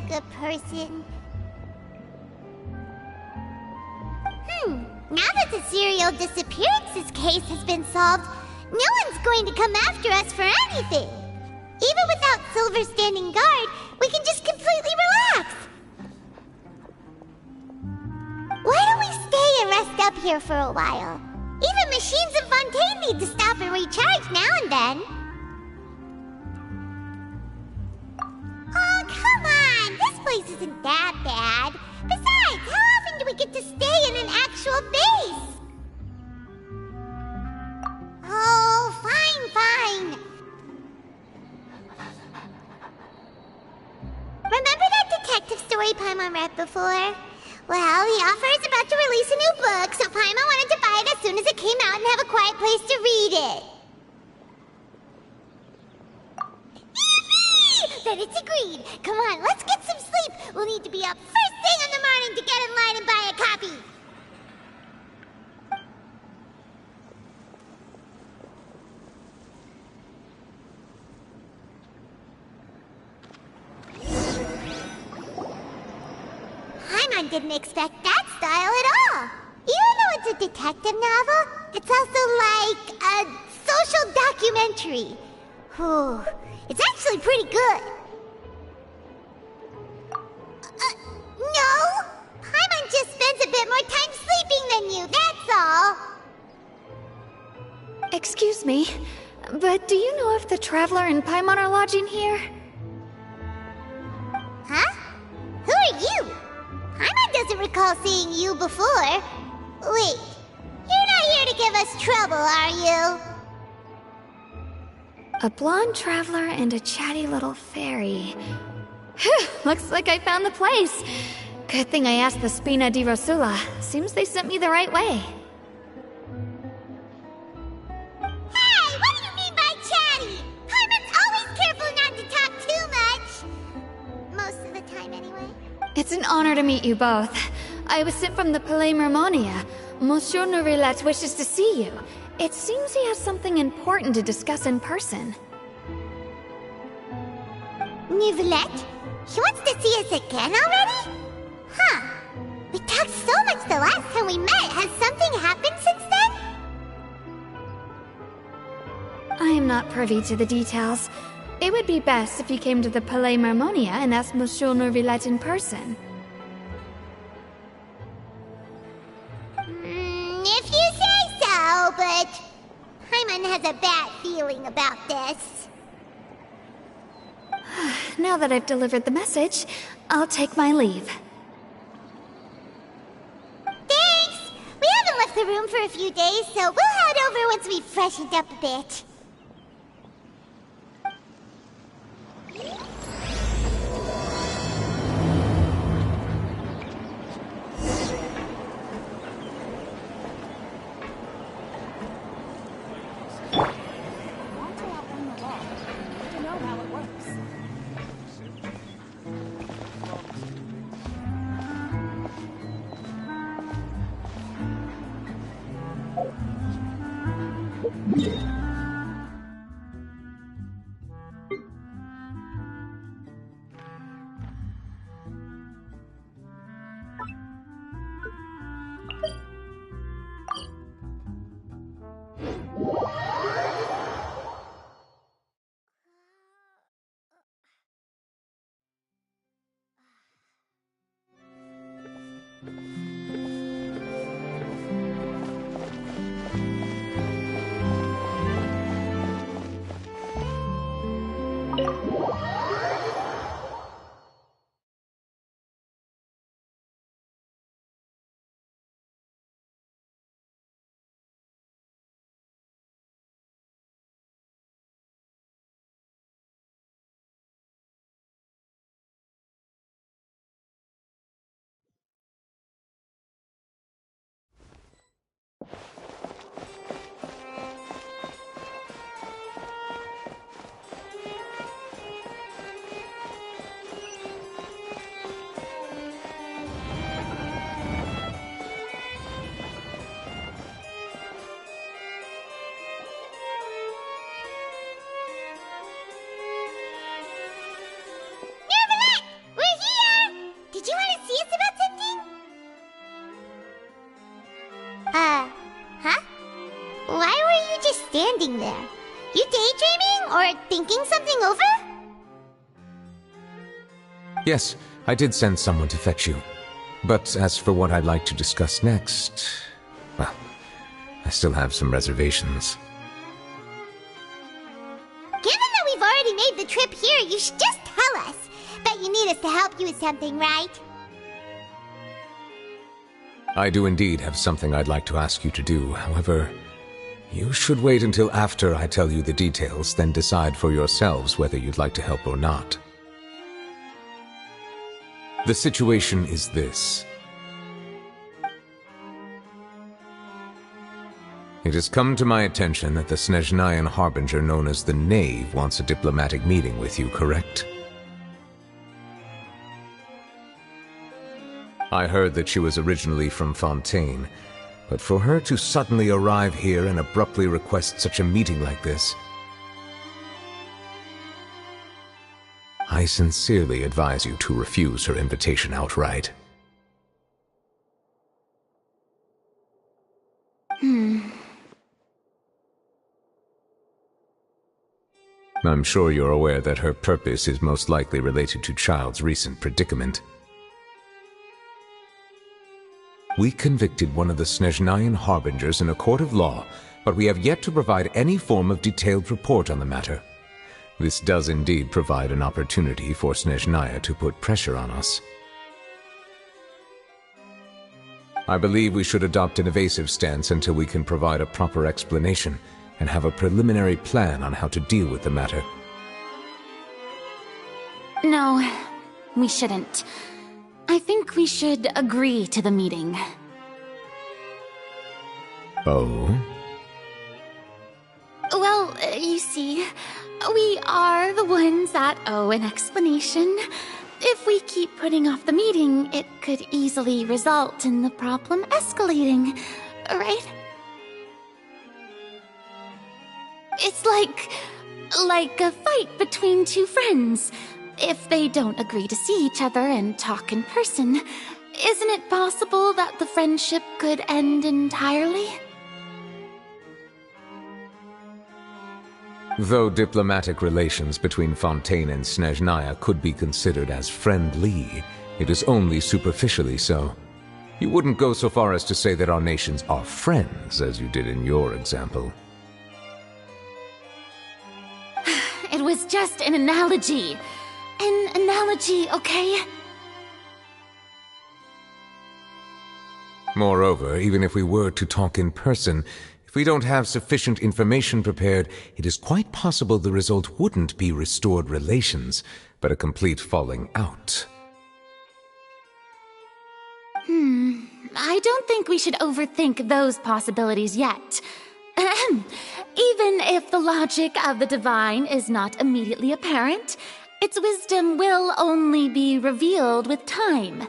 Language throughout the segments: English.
good person. Now that the serial disappearances case has been solved, no one's going to come after us for anything. Even without Silver standing guard, we can just completely relax. Why don't we stay and rest up here for a while? Even machines in Fontaine need to stop and recharge now and then. Oh, come on! This place isn't that bad. Besides, how often do we get to stay in an actual base? Oh, fine. Remember that detective story Paimon read before? Well, the author is about to release a new book, so Paimon wanted to buy it as soon as it came out and have a quiet place to read it. Then it's agreed. Come on, let's get some sleep. We'll need to be up first thing in the morning to get in line and buy a copy. Paimon didn't expect that style at all. Even though it's a detective novel, it's also like a social documentary. Whew. It's actually pretty good. No! Paimon just spends a bit more time sleeping than you, that's all. Excuse me, but do you know if the Traveler and Paimon are lodging here? Huh? Who are you? Paimon doesn't recall seeing you before. Wait, you're not here to give us trouble, are you? A blonde traveler and a chatty little fairy. Phew, looks like I found the place. Good thing I asked the Spina di Rosula. Seems they sent me the right way. Hey, what do you mean by chatty? Paimon's always careful not to talk too much. Most of the time, anyway. It's an honor to meet you both. I was sent from the Palais Mermonia. Monsieur Nourilette wishes to see you. It seems he has something important to discuss in person. Nourilette? He wants to see us again already? Huh. We talked so much the last time we met. Has something happened since then? I am not privy to the details. It would be best if you came to the Palais Mermonia and asked Monsieur Nourilette in person. If you say so, but Paimon has a bad feeling about this. Now that I've delivered the message, I'll take my leave. Thanks! We haven't left the room for a few days, so we'll head over once we've freshened up a bit. Or thinking something over? Yes, I did send someone to fetch you. But as for what I'd like to discuss next, well, I still have some reservations. Given that we've already made the trip here, you should just tell us. Bet you need us to help you with something, right? I do indeed have something I'd like to ask you to do. However, you should wait until after I tell you the details, then decide for yourselves whether you'd like to help or not. The situation is this. It has come to my attention that the Snezhnayan Harbinger known as the Knave wants a diplomatic meeting with you, correct? I heard that she was originally from Fontaine, but for her to suddenly arrive here and abruptly request such a meeting like this, I sincerely advise you to refuse her invitation outright. I'm sure you're aware that her purpose is most likely related to Child's recent predicament. We convicted one of the Snezhnayan Harbingers in a court of law, but we have yet to provide any form of detailed report on the matter. This does indeed provide an opportunity for Snezhnaya to put pressure on us. I believe we should adopt an evasive stance until we can provide a proper explanation and have a preliminary plan on how to deal with the matter. No, we shouldn't. I think we should agree to the meeting. Oh? Well, you see, we are the ones that owe an explanation. If we keep putting off the meeting, it could easily result in the problem escalating, right? It's like a fight between two friends. If they don't agree to see each other and talk in person, isn't it possible that the friendship could end entirely? Though diplomatic relations between Fontaine and Snezhnaya could be considered as friendly, it is only superficially so. You wouldn't go so far as to say that our nations are friends, as you did in your example. It was just an analogy. An analogy, okay? Moreover, even if we were to talk in person, if we don't have sufficient information prepared, it is quite possible the result wouldn't be restored relations, but a complete falling out. I don't think we should overthink those possibilities yet. Even if the logic of the divine is not immediately apparent, its wisdom will only be revealed with time.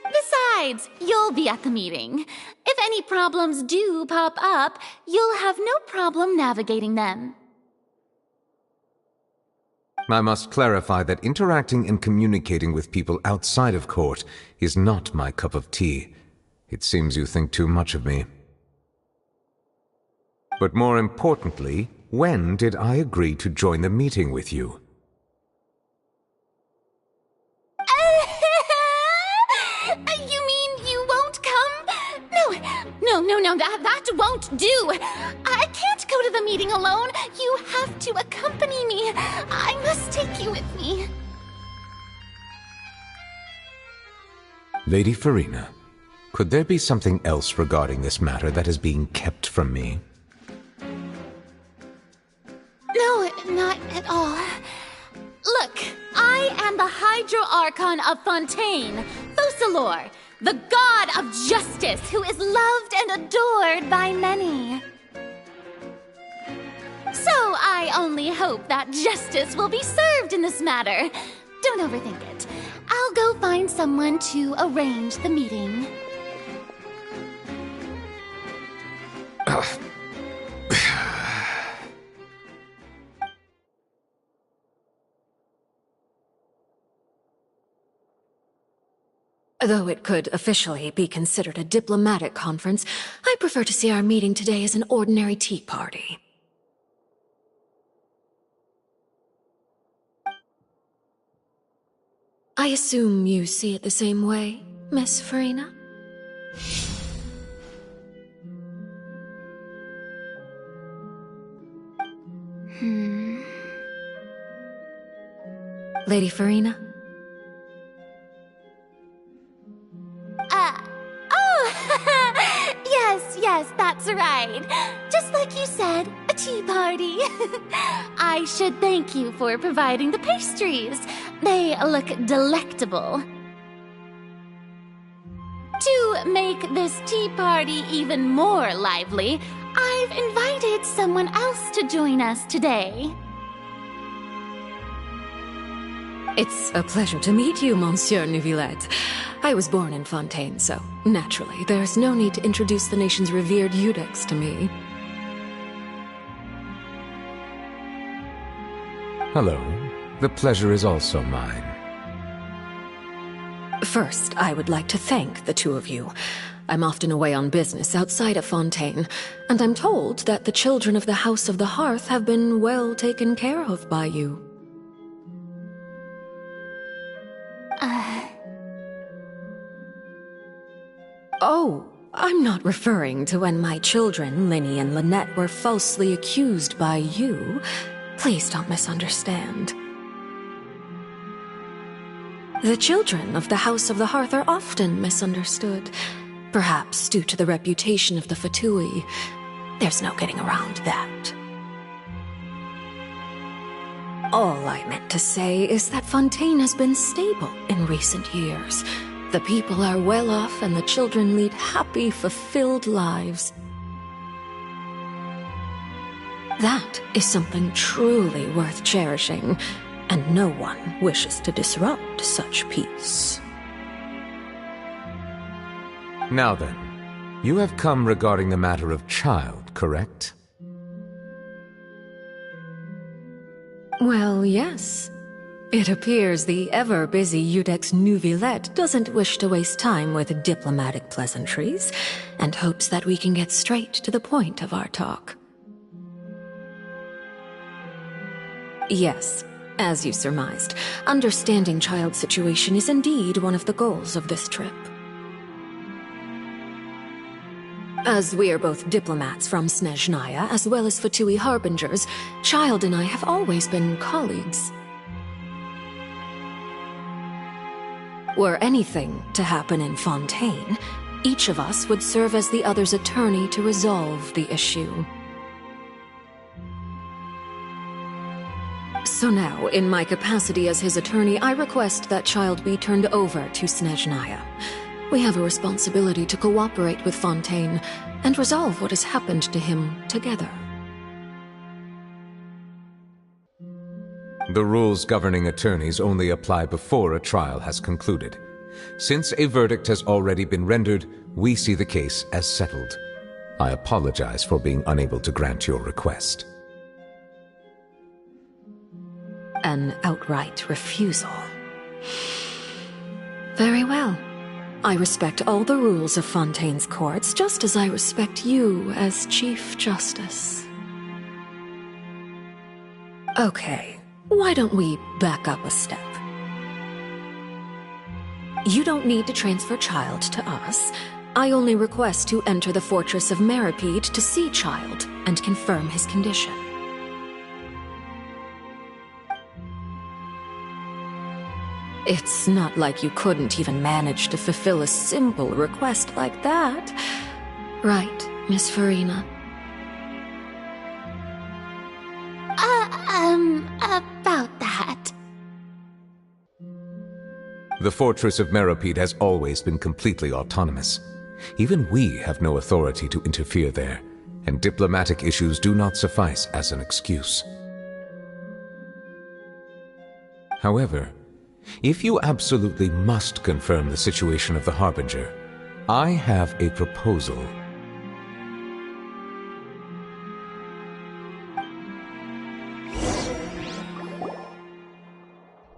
Besides, you'll be at the meeting. If any problems do pop up, you'll have no problem navigating them. I must clarify that interacting and communicating with people outside of court is not my cup of tea. It seems you think too much of me. But more importantly, when did I agree to join the meeting with you? You mean you won't come? No, that won't do. I can't go to the meeting alone. You have to accompany me. I must take you with me. Lady Farina, could there be something else regarding this matter that is being kept from me? No, not at all. Look, I am the Hydro Archon of Fontaine, Focalor, the god of justice who is loved and adored by many. So I only hope that justice will be served in this matter. Don't overthink it. I'll go find someone to arrange the meeting. Though it could officially be considered a diplomatic conference, I prefer to see our meeting today as an ordinary tea party. I assume you see it the same way, Miss Farina? Lady Farina? Oh, yes, that's right. Just like you said, a tea party. I should thank you for providing the pastries. They look delectable. To make this tea party even more lively, I've invited someone else to join us today. It's a pleasure to meet you, Monsieur Neuvillette. I was born in Fontaine, so naturally, there's no need to introduce the nation's revered Eudex to me. Hello. The pleasure is also mine. First, I would like to thank the two of you. I'm often away on business outside of Fontaine, and I'm told that the children of the House of the Hearth have been well taken care of by you. Oh, I'm not referring to when my children, Linny and Lynette, were falsely accused by you. Please don't misunderstand. The children of the House of the Hearth are often misunderstood, perhaps due to the reputation of the Fatui. There's no getting around that. All I meant to say is that Fontaine has been stable in recent years. The people are well off and the children lead happy, fulfilled lives. That is something truly worth cherishing, and no one wishes to disrupt such peace. Now then, you have come regarding the matter of child, correct? Well, yes. It appears the ever-busy Eudex Neuvillette doesn't wish to waste time with diplomatic pleasantries, and hopes that we can get straight to the point of our talk. Yes, as you surmised, understanding child's situation is indeed one of the goals of this trip. As we are both diplomats from Snezhnaya, as well as Fatui harbingers, Child and I have always been colleagues. Were anything to happen in Fontaine, each of us would serve as the other's attorney to resolve the issue. So now, in my capacity as his attorney, I request that Child be turned over to Snezhnaya. We have a responsibility to cooperate with Fontaine and resolve what has happened to him together. The rules governing attorneys only apply before a trial has concluded. Since a verdict has already been rendered, we see the case as settled. I apologize for being unable to grant your request. An outright refusal. Very well. I respect all the rules of Fontaine's courts, just as I respect you as Chief Justice. Okay, why don't we back up a step? You don't need to transfer Child to us. I only request to enter the fortress of Meripede to see Child and confirm his condition. It's not like you couldn't even manage to fulfill a simple request like that. Right, Miss Farina? About that. The fortress of Meripede has always been completely autonomous. Even we have no authority to interfere there, and diplomatic issues do not suffice as an excuse. However, if you absolutely must confirm the situation of the Harbinger, I have a proposal.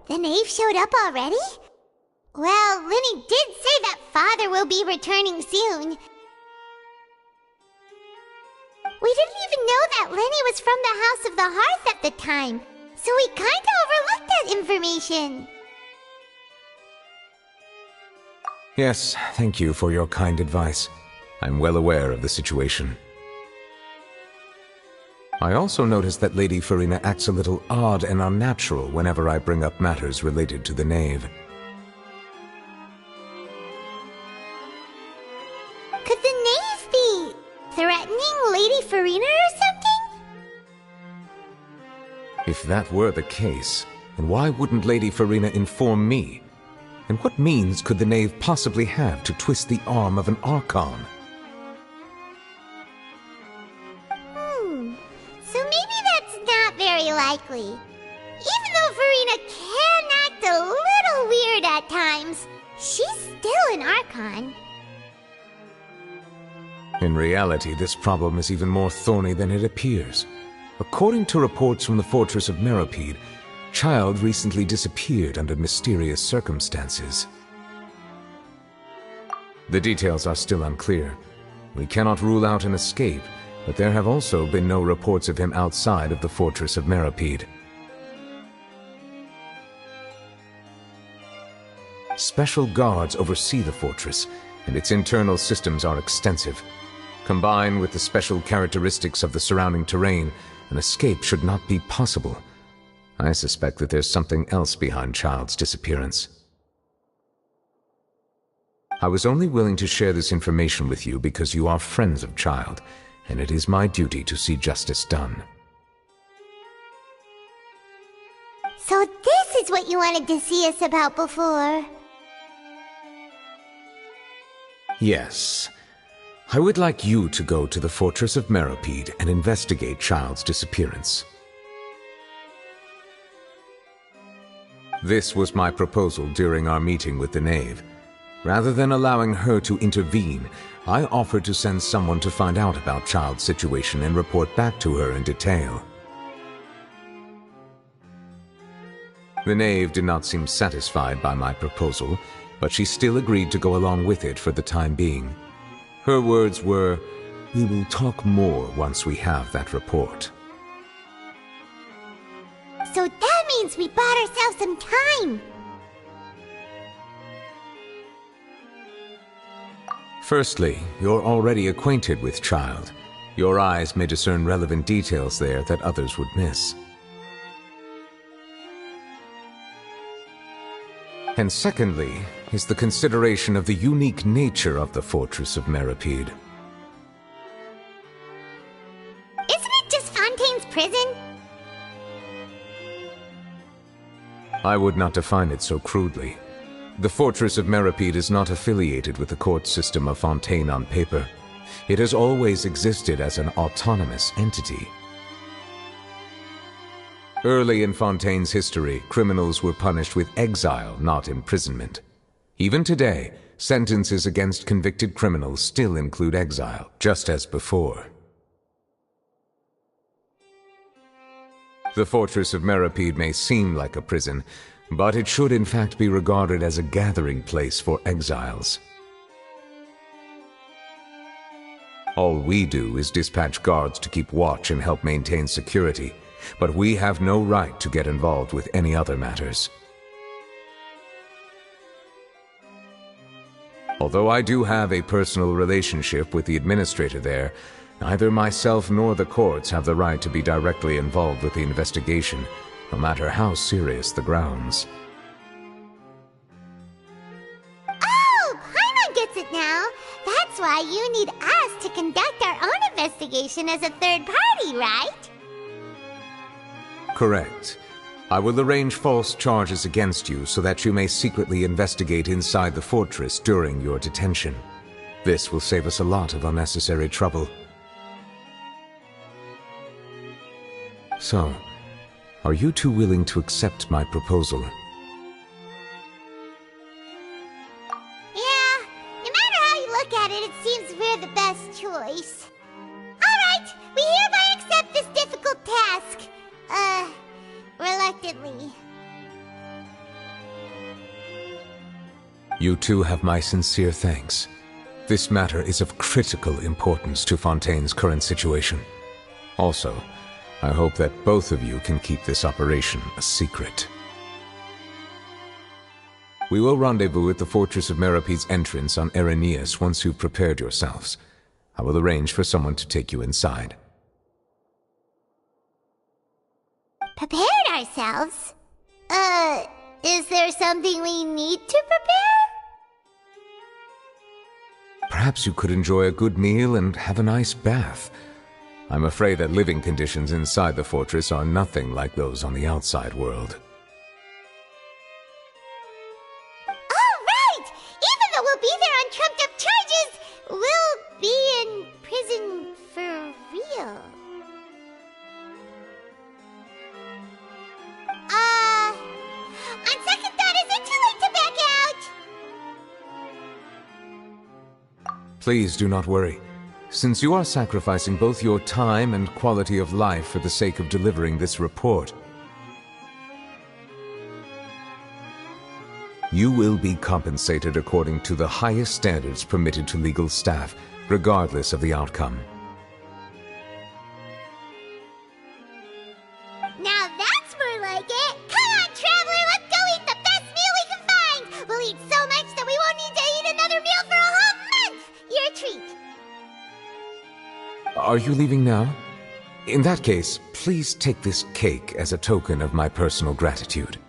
The knave showed up already? Well, Linny did say that Father will be returning soon. We didn't even know that Linny was from the House of the Hearth at the time, so we kinda overlooked that information. Yes, thank you for your kind advice. I'm well aware of the situation. I also noticed that Lady Farina acts a little odd and unnatural whenever I bring up matters related to the Knave. Could the Knave be threatening Lady Farina or something? If that were the case, then why wouldn't Lady Farina inform me? And what means could the Knave possibly have to twist the arm of an Archon? So maybe that's not very likely. Even though Farina can act a little weird at times, she's still an Archon. In reality, this problem is even more thorny than it appears. According to reports from the fortress of Meropide, Child recently disappeared under mysterious circumstances. The details are still unclear. We cannot rule out an escape, but there have also been no reports of him outside of the fortress of Meropide. Special guards oversee the fortress, and its internal systems are extensive. Combined with the special characteristics of the surrounding terrain, an escape should not be possible. I suspect that there's something else behind Child's disappearance. I was only willing to share this information with you because you are friends of Child, and it is my duty to see justice done. So this is what you wanted to see us about before. Yes. I would like you to go to the fortress of Meropide and investigate Child's disappearance. This was my proposal during our meeting with the Knave. Rather than allowing her to intervene, I offered to send someone to find out about Child's situation and report back to her in detail. The Knave did not seem satisfied by my proposal, but she still agreed to go along with it for the time being. Her words were, "We will talk more once we have that report." So that means we bought ourselves some time. Firstly, you're already acquainted with Child. Your eyes may discern relevant details there that others would miss. And secondly, is the consideration of the unique nature of the fortress of Meropide. Isn't it just Fontaine's prison? I would not define it so crudely. The fortress of Meropide is not affiliated with the court system of Fontaine on paper. It has always existed as an autonomous entity. Early in Fontaine's history, criminals were punished with exile, not imprisonment. Even today, sentences against convicted criminals still include exile, just as before. The fortress of Meropide may seem like a prison, but it should in fact be regarded as a gathering place for exiles. All we do is dispatch guards to keep watch and help maintain security, but we have no right to get involved with any other matters. Although I do have a personal relationship with the administrator there, neither myself nor the courts have the right to be directly involved with the investigation, no matter how serious the grounds. Oh, Paimon gets it now. That's why you need us to conduct our own investigation as a third party, right? Correct. I will arrange false charges against you so that you may secretly investigate inside the fortress during your detention. This will save us a lot of unnecessary trouble. So, are you two willing to accept my proposal? Yeah, no matter how you look at it, it seems we're the best choice. Alright, we hereby accept this difficult task. Reluctantly. You two have my sincere thanks. This matter is of critical importance to Fontaine's current situation. Also, I hope that both of you can keep this operation a secret. We will rendezvous at the Fortress of Merope's entrance on Erinius once you've prepared yourselves. I will arrange for someone to take you inside. Prepared ourselves? Is there something we need to prepare? Perhaps you could enjoy a good meal and have a nice bath. I'm afraid that living conditions inside the fortress are nothing like those on the outside world. Alright! Even though we'll be there on trumped-up charges, we'll be in prison for real. On second thought, is it too late to back out? Please do not worry. Since you are sacrificing both your time and quality of life for the sake of delivering this report, you will be compensated according to the highest standards permitted to legal staff, regardless of the outcome. Now that's more like it! Come on, Traveler, let's go eat the best meal we can find! We'll eat so much that we won't need to eat another meal for a whole month! Your treat! Are you leaving now? In that case, please take this cake as a token of my personal gratitude.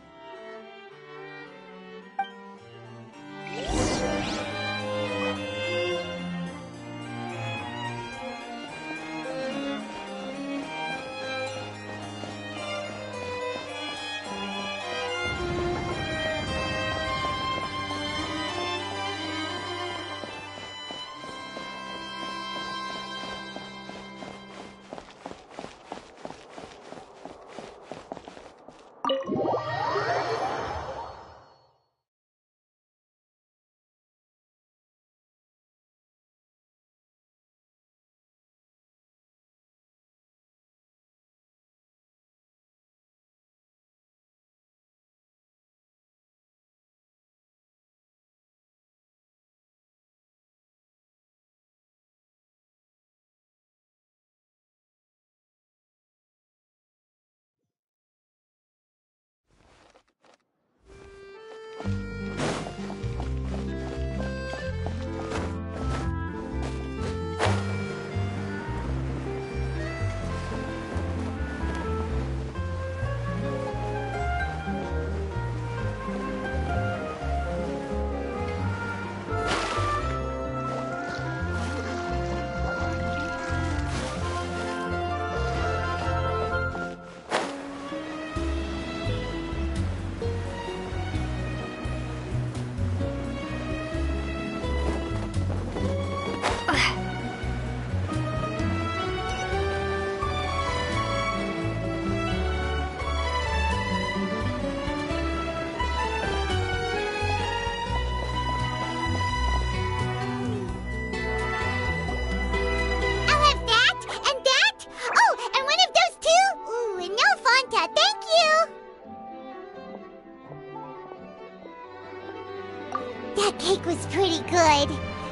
That cake was pretty good.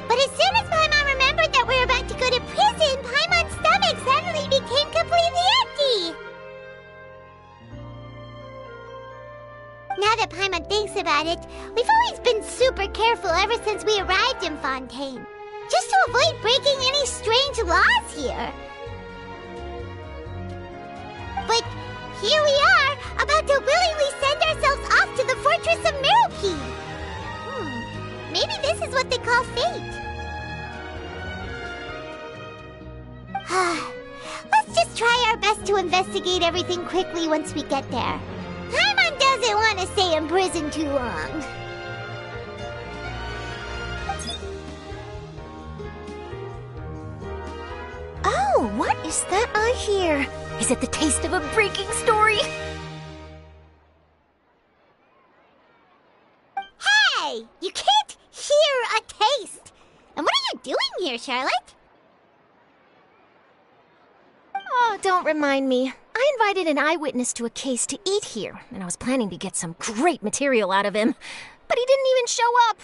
But as soon as Paimon remembered that we were about to go to prison, Paimon's stomach suddenly became completely empty. Now that Paimon thinks about it, we've always been super careful ever since we arrived in Fontaine. Just to avoid breaking any strange laws here. But here we are, about to willingly send ourselves off to the Fortress of Merope. Maybe this is what they call fate. Let's just try our best to investigate everything quickly once we get there. Paimon doesn't want to stay in prison too long. Oh, what is that I hear? Is it the taste of a breaking story? Hey! You can't hear a taste! And what are you doing here, Charlotte? Oh, don't remind me. I invited an eyewitness to a case to eat here, and I was planning to get some great material out of him. But he didn't even show up.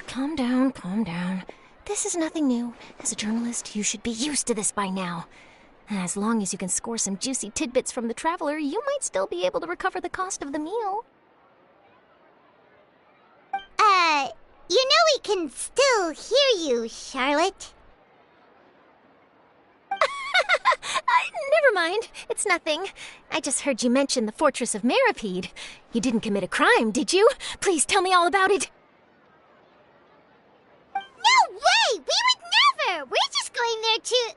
Calm down, calm down. This is nothing new. As a journalist, you should be used to this by now. As long as you can score some juicy tidbits from the traveler, you might still be able to recover the cost of the meal. You know we can still hear you, Charlotte. Never mind. It's nothing. I just heard you mention the Fortress of Meripede. You didn't commit a crime, did you? Please tell me all about it. No way! We would never! We're just going there to...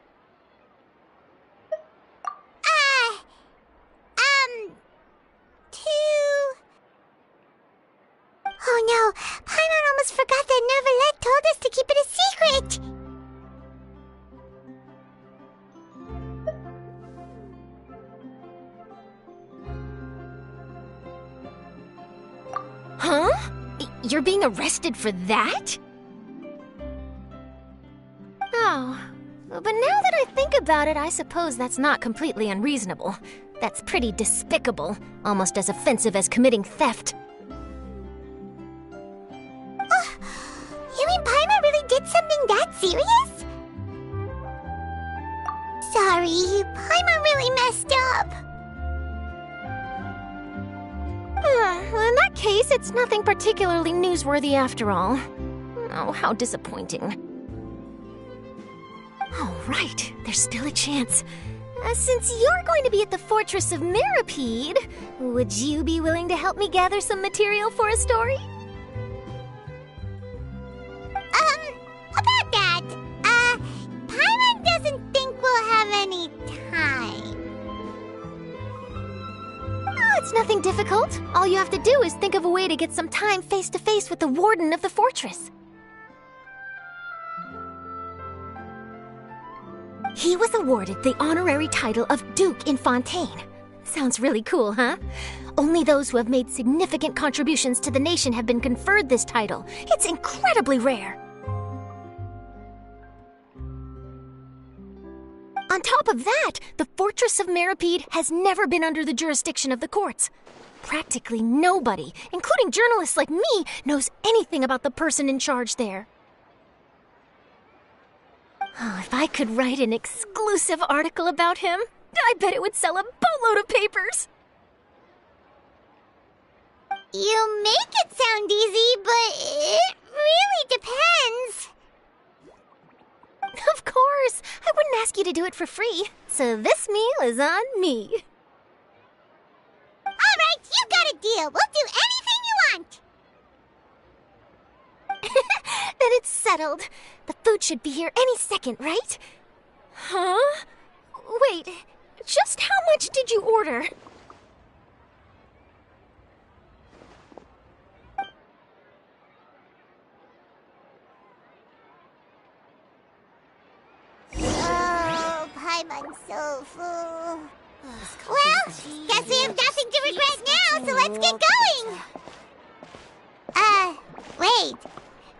Oh no, Paimon almost forgot that Neverlet told us to keep it a secret! Huh? You're being arrested for that? Oh, but now that I think about it, I suppose that's not completely unreasonable. That's pretty despicable, almost as offensive as committing theft. You mean Paimon really did something that serious? Sorry, Paimon really messed up. Well, in that case, it's nothing particularly newsworthy after all. Oh, how disappointing. All right, there's still a chance. Since you're going to be at the Fortress of Meripede, would you be willing to help me gather some material for a story? About that, Paimon doesn't think we'll have any time. Oh, it's nothing difficult. All you have to do is think of a way to get some time face-to-face with the warden of the fortress. He was awarded the honorary title of Duke in Fontaine. Sounds really cool, huh? Only those who have made significant contributions to the nation have been conferred this title. It's incredibly rare. On top of that, the Fortress of Meripede has never been under the jurisdiction of the courts. Practically nobody, including journalists like me, knows anything about the person in charge there. Oh, if I could write an exclusive article about him, I bet it would sell a boatload of papers. You make it sound easy, but it really depends. Of course, I wouldn't ask you to do it for free, so this meal is on me. All right, you got a deal. We'll do anything you want. Then it's settled. The food should be here any second, right? Huh? Wait, just how much did you order? Oh, Paimon's so full. Well, guess we have nothing to regret now, so let's get going. Wait.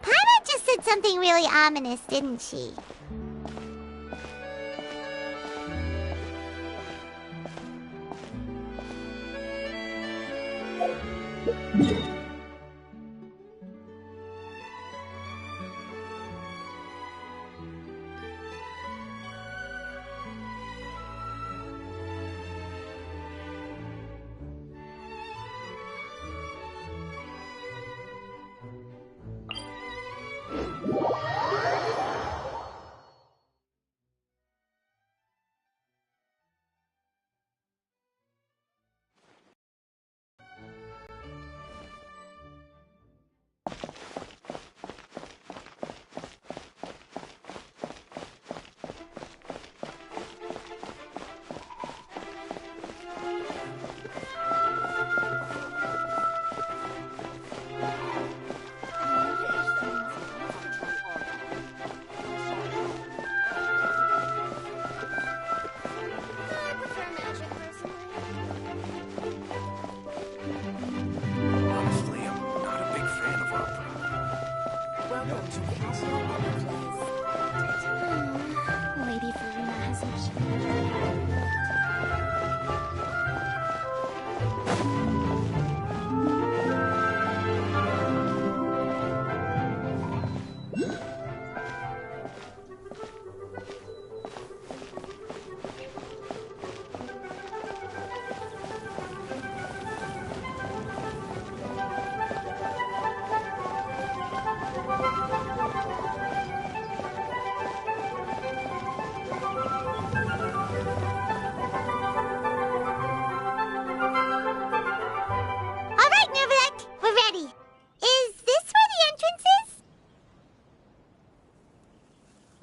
Paimon just said something really ominous, didn't she?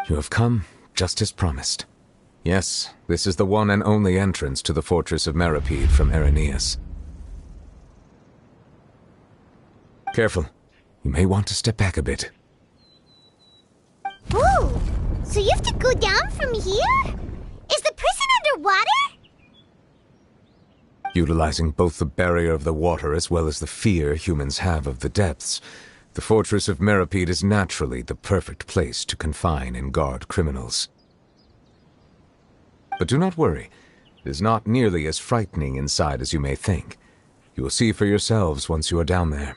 You have come just as promised. Yes, this is the one and only entrance to the fortress of Meripede from Irenaeus. Careful. You may want to step back a bit. Ooh, so you have to go down from here? Is the prison underwater? Utilizing both the barrier of the water as well as the fear humans have of the depths, the fortress of Meripede is naturally the perfect place to confine and guard criminals. But do not worry. It is not nearly as frightening inside as you may think. You will see for yourselves once you are down there.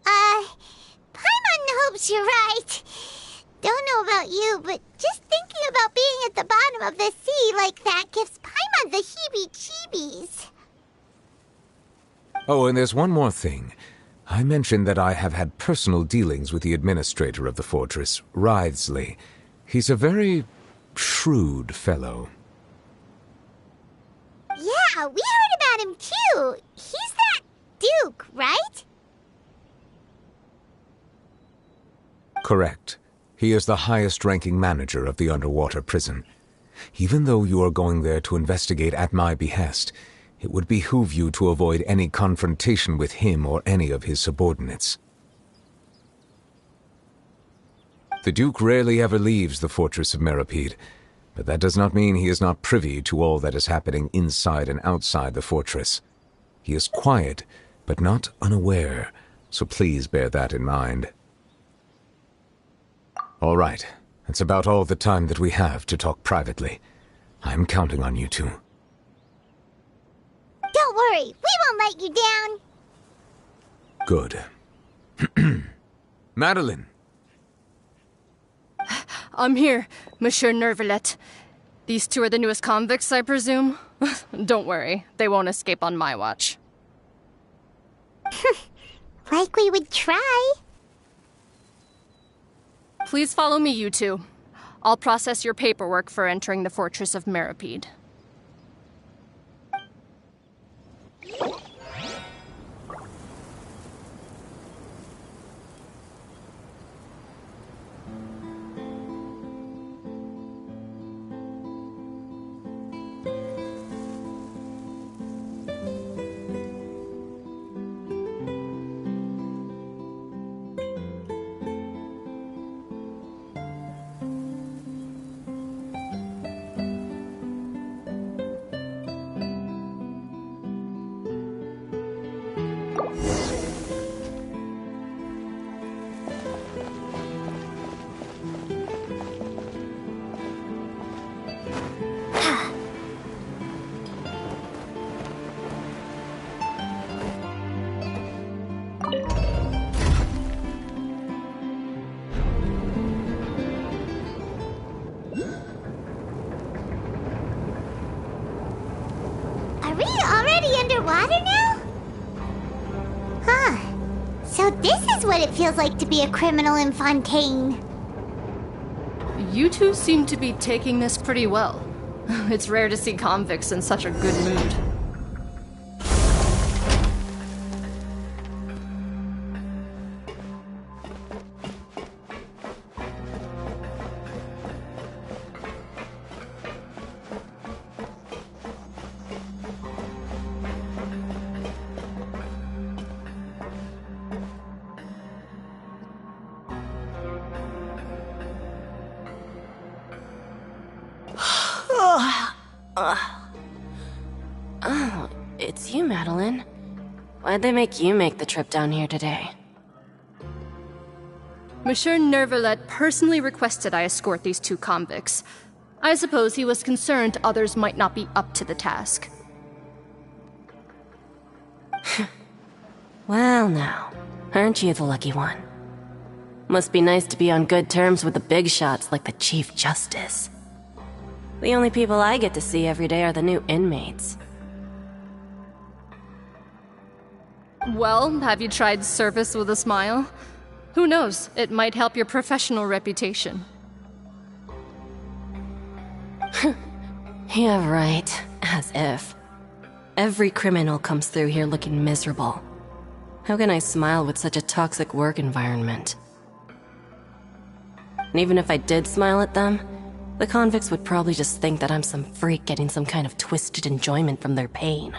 Paimon hopes you're right. Don't know about you, but just thinking about being at the bottom of the sea like that gives Paimon the heebie-jeebies. Oh, and there's one more thing. I mentioned that I have had personal dealings with the administrator of the fortress, Wriothesley. He's a very shrewd fellow. Yeah, we heard about him too. He's that Duke, right? Correct. He is the highest-ranking manager of the underwater prison. Even though you are going there to investigate at my behest, it would behoove you to avoid any confrontation with him or any of his subordinates. The Duke rarely ever leaves the fortress of Meripede, but that does not mean he is not privy to all that is happening inside and outside the fortress. He is quiet, but not unaware, so please bear that in mind. All right, that's about all the time that we have to talk privately. I'm counting on you two. Don't worry, we won't let you down. Good. Madeline! I'm here, Monsieur Nervalet. These two are the newest convicts, I presume? Don't worry, they won't escape on my watch. Like we would try. Please follow me, you two. I'll process your paperwork for entering the Fortress of Meripede. Are we already underwater now? Huh. So this is what it feels like to be a criminal in Fontaine. You two seem to be taking this pretty well. It's rare to see convicts in such a good mood. Oh, it's you, Madeline. Why'd they make you make the trip down here today? Monsieur Nervalet personally requested I escort these two convicts. I suppose he was concerned others might not be up to the task. Well now, aren't you the lucky one? Must be nice to be on good terms with the big shots like the Chief Justice. The only people I get to see every day are the new inmates. Well, have you tried service with a smile? Who knows, it might help your professional reputation. Yeah, right. As if. Every criminal comes through here looking miserable. How can I smile with such a toxic work environment? And even if I did smile at them, the convicts would probably just think that I'm some freak getting some kind of twisted enjoyment from their pain.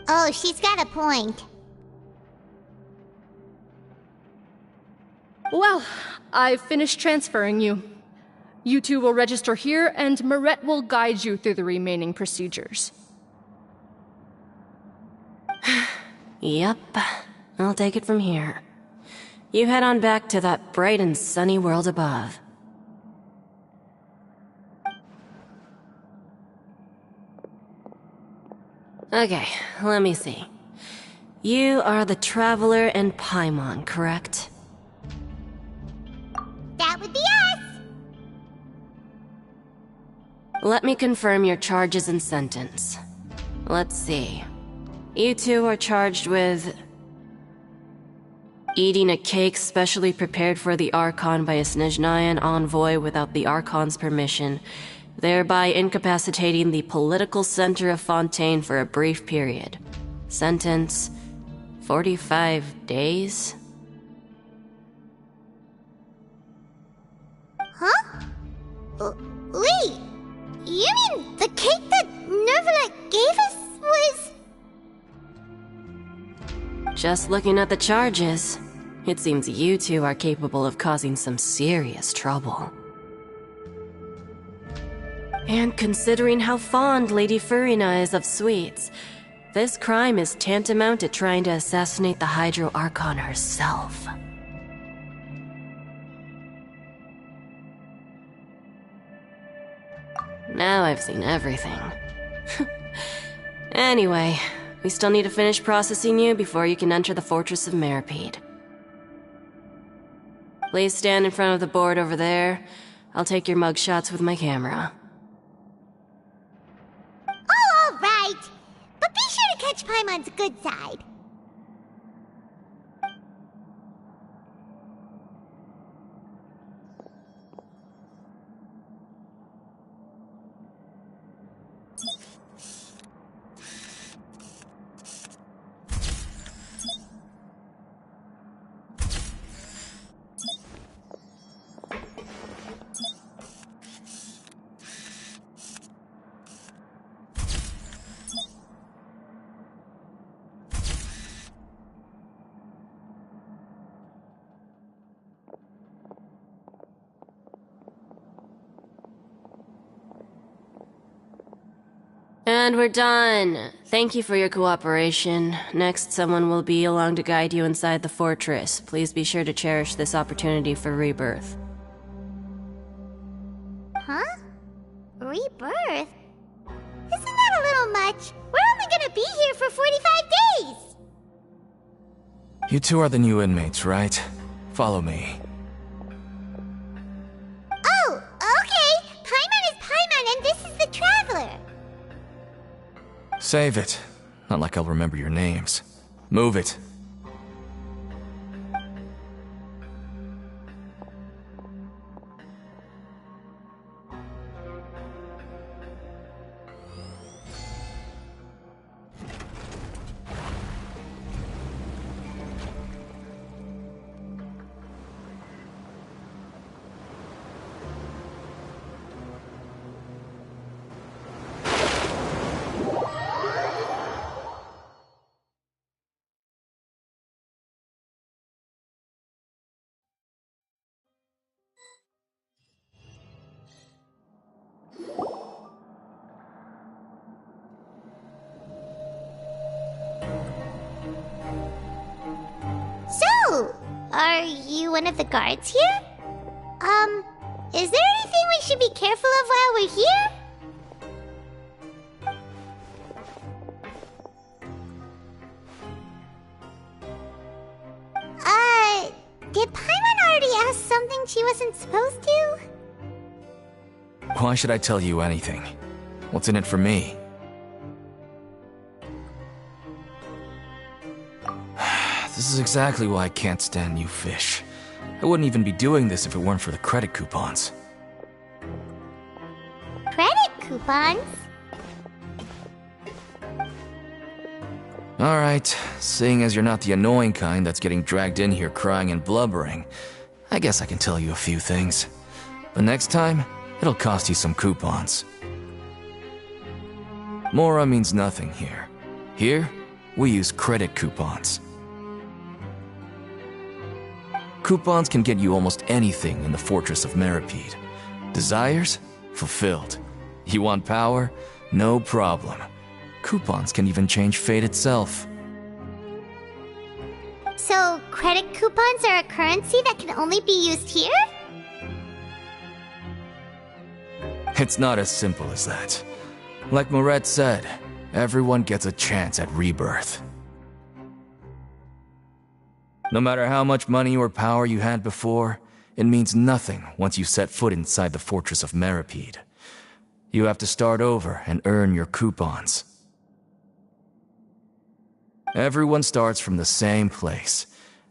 Oh, she's got a point. Well, I've finished transferring you. You two will register here, and Marette will guide you through the remaining procedures. Yep, I'll take it from here. You head on back to that bright and sunny world above. Okay, let me see. You are the Traveler and Paimon, correct? That would be us! Let me confirm your charges and sentence. Let's see. You two are charged with eating a cake specially prepared for the Archon by a Snezhnayan envoy without the Archon's permission, thereby incapacitating the political center of Fontaine for a brief period. Sentence: 45 days? Huh? Wait, you mean the cake that Nervalet gave us was... Just looking at the charges, it seems you two are capable of causing some serious trouble. And considering how fond Lady Furina is of sweets, this crime is tantamount to trying to assassinate the Hydro Archon herself. Now I've seen everything. Anyway, we still need to finish processing you before you can enter the Fortress of Meripede. Please stand in front of the board over there. I'll take your mugshots with my camera. Oh, all right. But be sure to catch Paimon's good side. And we're done. Thank you for your cooperation. Next, someone will be along to guide you inside the fortress. Please be sure to cherish this opportunity for rebirth. Huh? Rebirth? Isn't that a little much? We're only gonna be here for 45 days! You two are the new inmates, right? Follow me. Oh, okay! Paimon is Paimon and this is the Traveler! Save it. Not like I'll remember your names. Move it. So, are you one of the guards here? Is there anything we should be careful of while we're here? Did Paimon already ask something she wasn't supposed to? Why should I tell you anything? What's in it for me? This is exactly why I can't stand you fish. I wouldn't even be doing this if it weren't for the credit coupons. Credit coupons? Alright, seeing as you're not the annoying kind that's getting dragged in here crying and blubbering, I guess I can tell you a few things. But next time, it'll cost you some coupons. Mora means nothing here. Here, we use credit coupons. Coupons can get you almost anything in the Fortress of Meripede. Desires? Fulfilled. You want power? No problem. Coupons can even change fate itself. So, credit coupons are a currency that can only be used here? It's not as simple as that. Like Moret said, everyone gets a chance at rebirth. No matter how much money or power you had before, it means nothing once you set foot inside the Fortress of Meripede. You have to start over and earn your coupons. Everyone starts from the same place,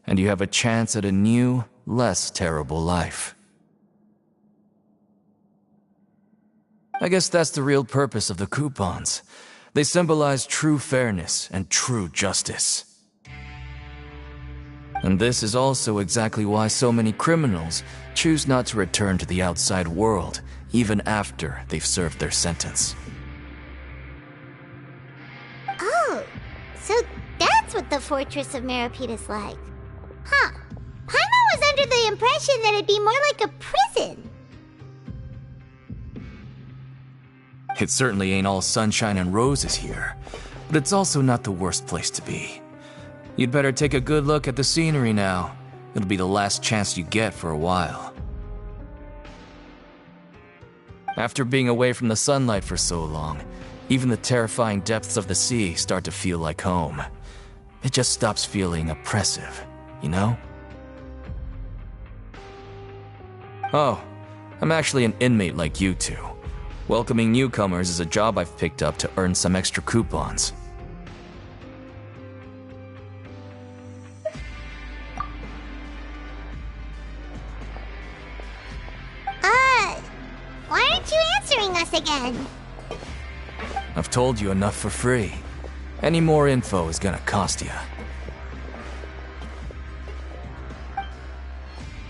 and you have a chance at a new, less terrible life. I guess that's the real purpose of the coupons. They symbolize true fairness and true justice. And this is also exactly why so many criminals choose not to return to the outside world, even after they've served their sentence. Oh, so that's what the Fortress of Meripede is like. Huh. Paimon was under the impression that it'd be more like a prison. It certainly ain't all sunshine and roses here, but it's also not the worst place to be. You'd better take a good look at the scenery now. It'll be the last chance you get for a while. After being away from the sunlight for so long, even the terrifying depths of the sea start to feel like home. It just stops feeling oppressive, you know? Oh, I'm actually an inmate like you two. Welcoming newcomers is a job I've picked up to earn some extra coupons. Why aren't you answering us again? I've told you enough for free. Any more info is gonna cost you.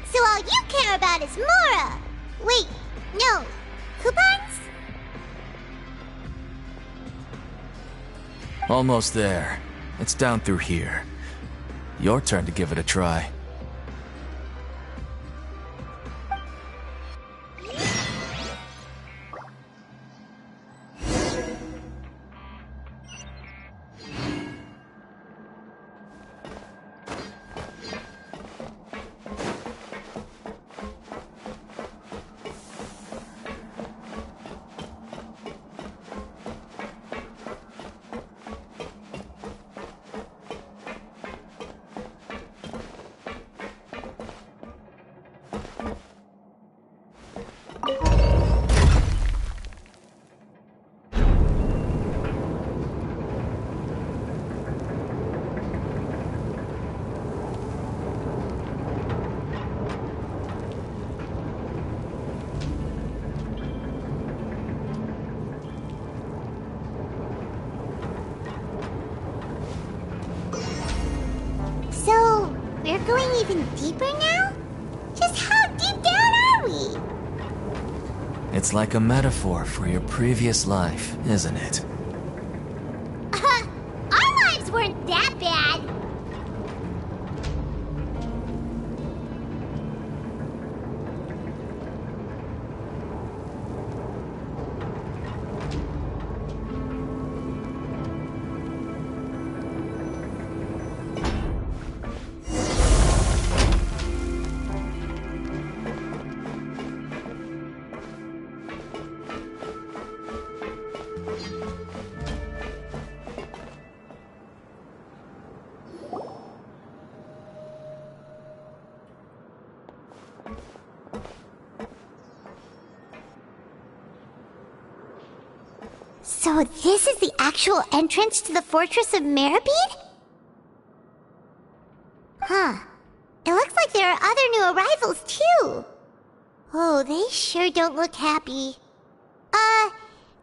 So all you care about is Mora! Wait, no. Coupons? Almost there. It's down through here. Your turn to give it a try. So, we're going even deeper now? Just how deep down are we? It's like a metaphor for your previous life, isn't it? Our lives weren't that bad. So this is the actual entrance to the Fortress of Meripede? Huh. It looks like there are other new arrivals, too. Oh, they sure don't look happy.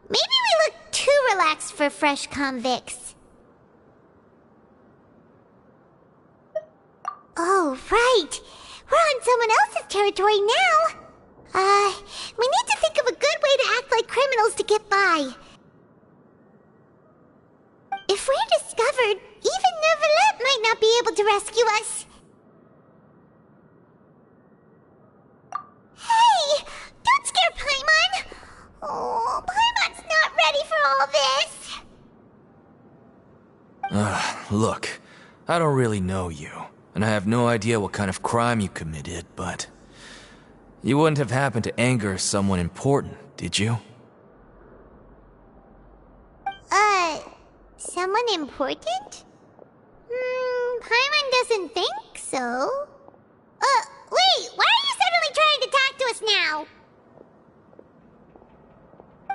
Maybe we look too relaxed for fresh convicts. Oh, right. We're on someone else's territory now. We need to think of a good way to act like criminals to get by. If we're discovered, even Neuvillette might not be able to rescue us. Hey! Don't scare Paimon! Oh, Paimon's not ready for all this! Look, I don't really know you, and I have no idea what kind of crime you committed, but... You wouldn't have happened to anger someone important, did you? Someone important? Paimon doesn't think so. Wait, why are you suddenly trying to talk to us now?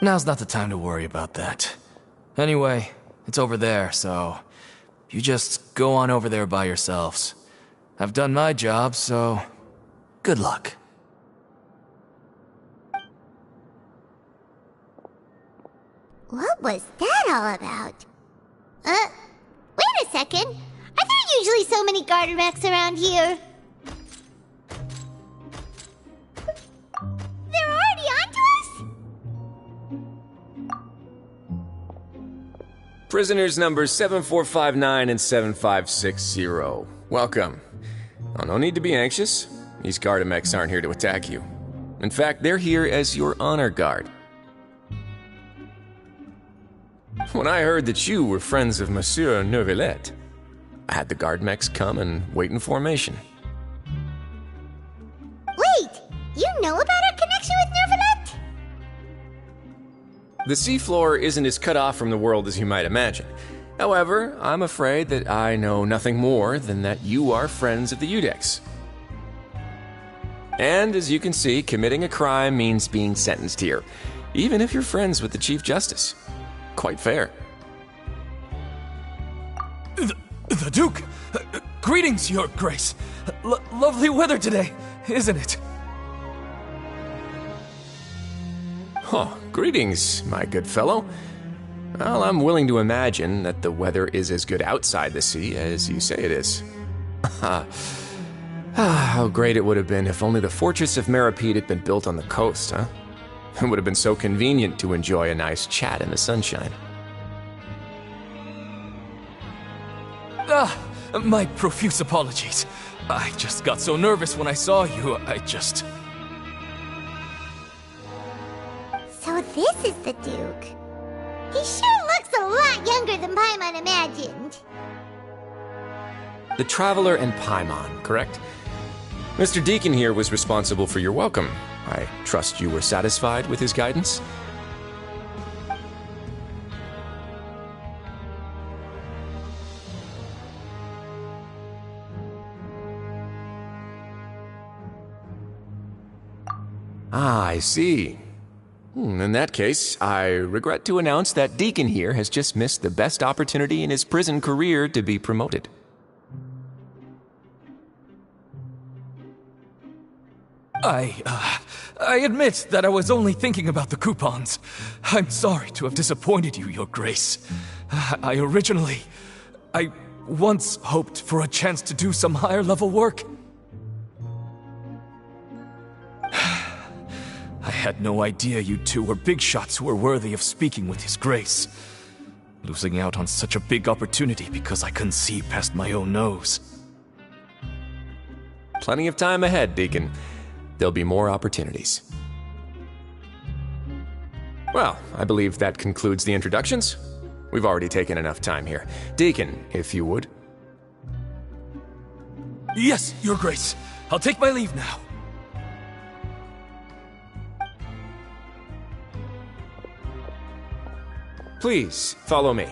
Now's not the time to worry about that. Anyway, it's over there, so... You just go on over there by yourselves. I've done my job, so... Good luck. What was that all about? Wait a second. Are there usually so many garter mechs around here? They're already onto us? Prisoners numbers 7459 and 7560. Welcome. Oh, no need to be anxious. These garter mechs aren't here to attack you. In fact, they're here as your honor guard. When I heard that you were friends of Monsieur Neuvillette, I had the guard mechs come and wait in formation. Wait! You know about our connection with Neuvillette? The seafloor isn't as cut off from the world as you might imagine. However, I'm afraid that I know nothing more than that you are friends of the Udex. And as you can see, committing a crime means being sentenced here, even if you're friends with the Chief Justice. Quite fair. The Duke! Greetings, Your Grace! Lovely weather today, isn't it? Oh, greetings, my good fellow. Well, I'm willing to imagine that the weather is as good outside the sea as you say it is. How great it would have been if only the Fortress of Meripede had been built on the coast, huh? It would have been so convenient to enjoy a nice chat in the sunshine. My profuse apologies. I just got so nervous when I saw you, So this is the Duke. He sure looks a lot younger than Paimon imagined. The Traveler and Paimon, correct? Mr. Deacon here was responsible for your welcome. I trust you were satisfied with his guidance? Ah, I see. In that case, I regret to announce that Deacon here has just missed the best opportunity in his prison career to be promoted. I admit that I was only thinking about the coupons. I'm sorry to have disappointed you, Your Grace. I once hoped for a chance to do some higher-level work. I had no idea you two were big shots who were worthy of speaking with His Grace. Losing out on such a big opportunity because I couldn't see past my own nose. Plenty of time ahead, Deacon. There'll be more opportunities. Well, I believe that concludes the introductions. We've already taken enough time here. Deacon, if you would. Yes, Your Grace. I'll take my leave now. Please, follow me.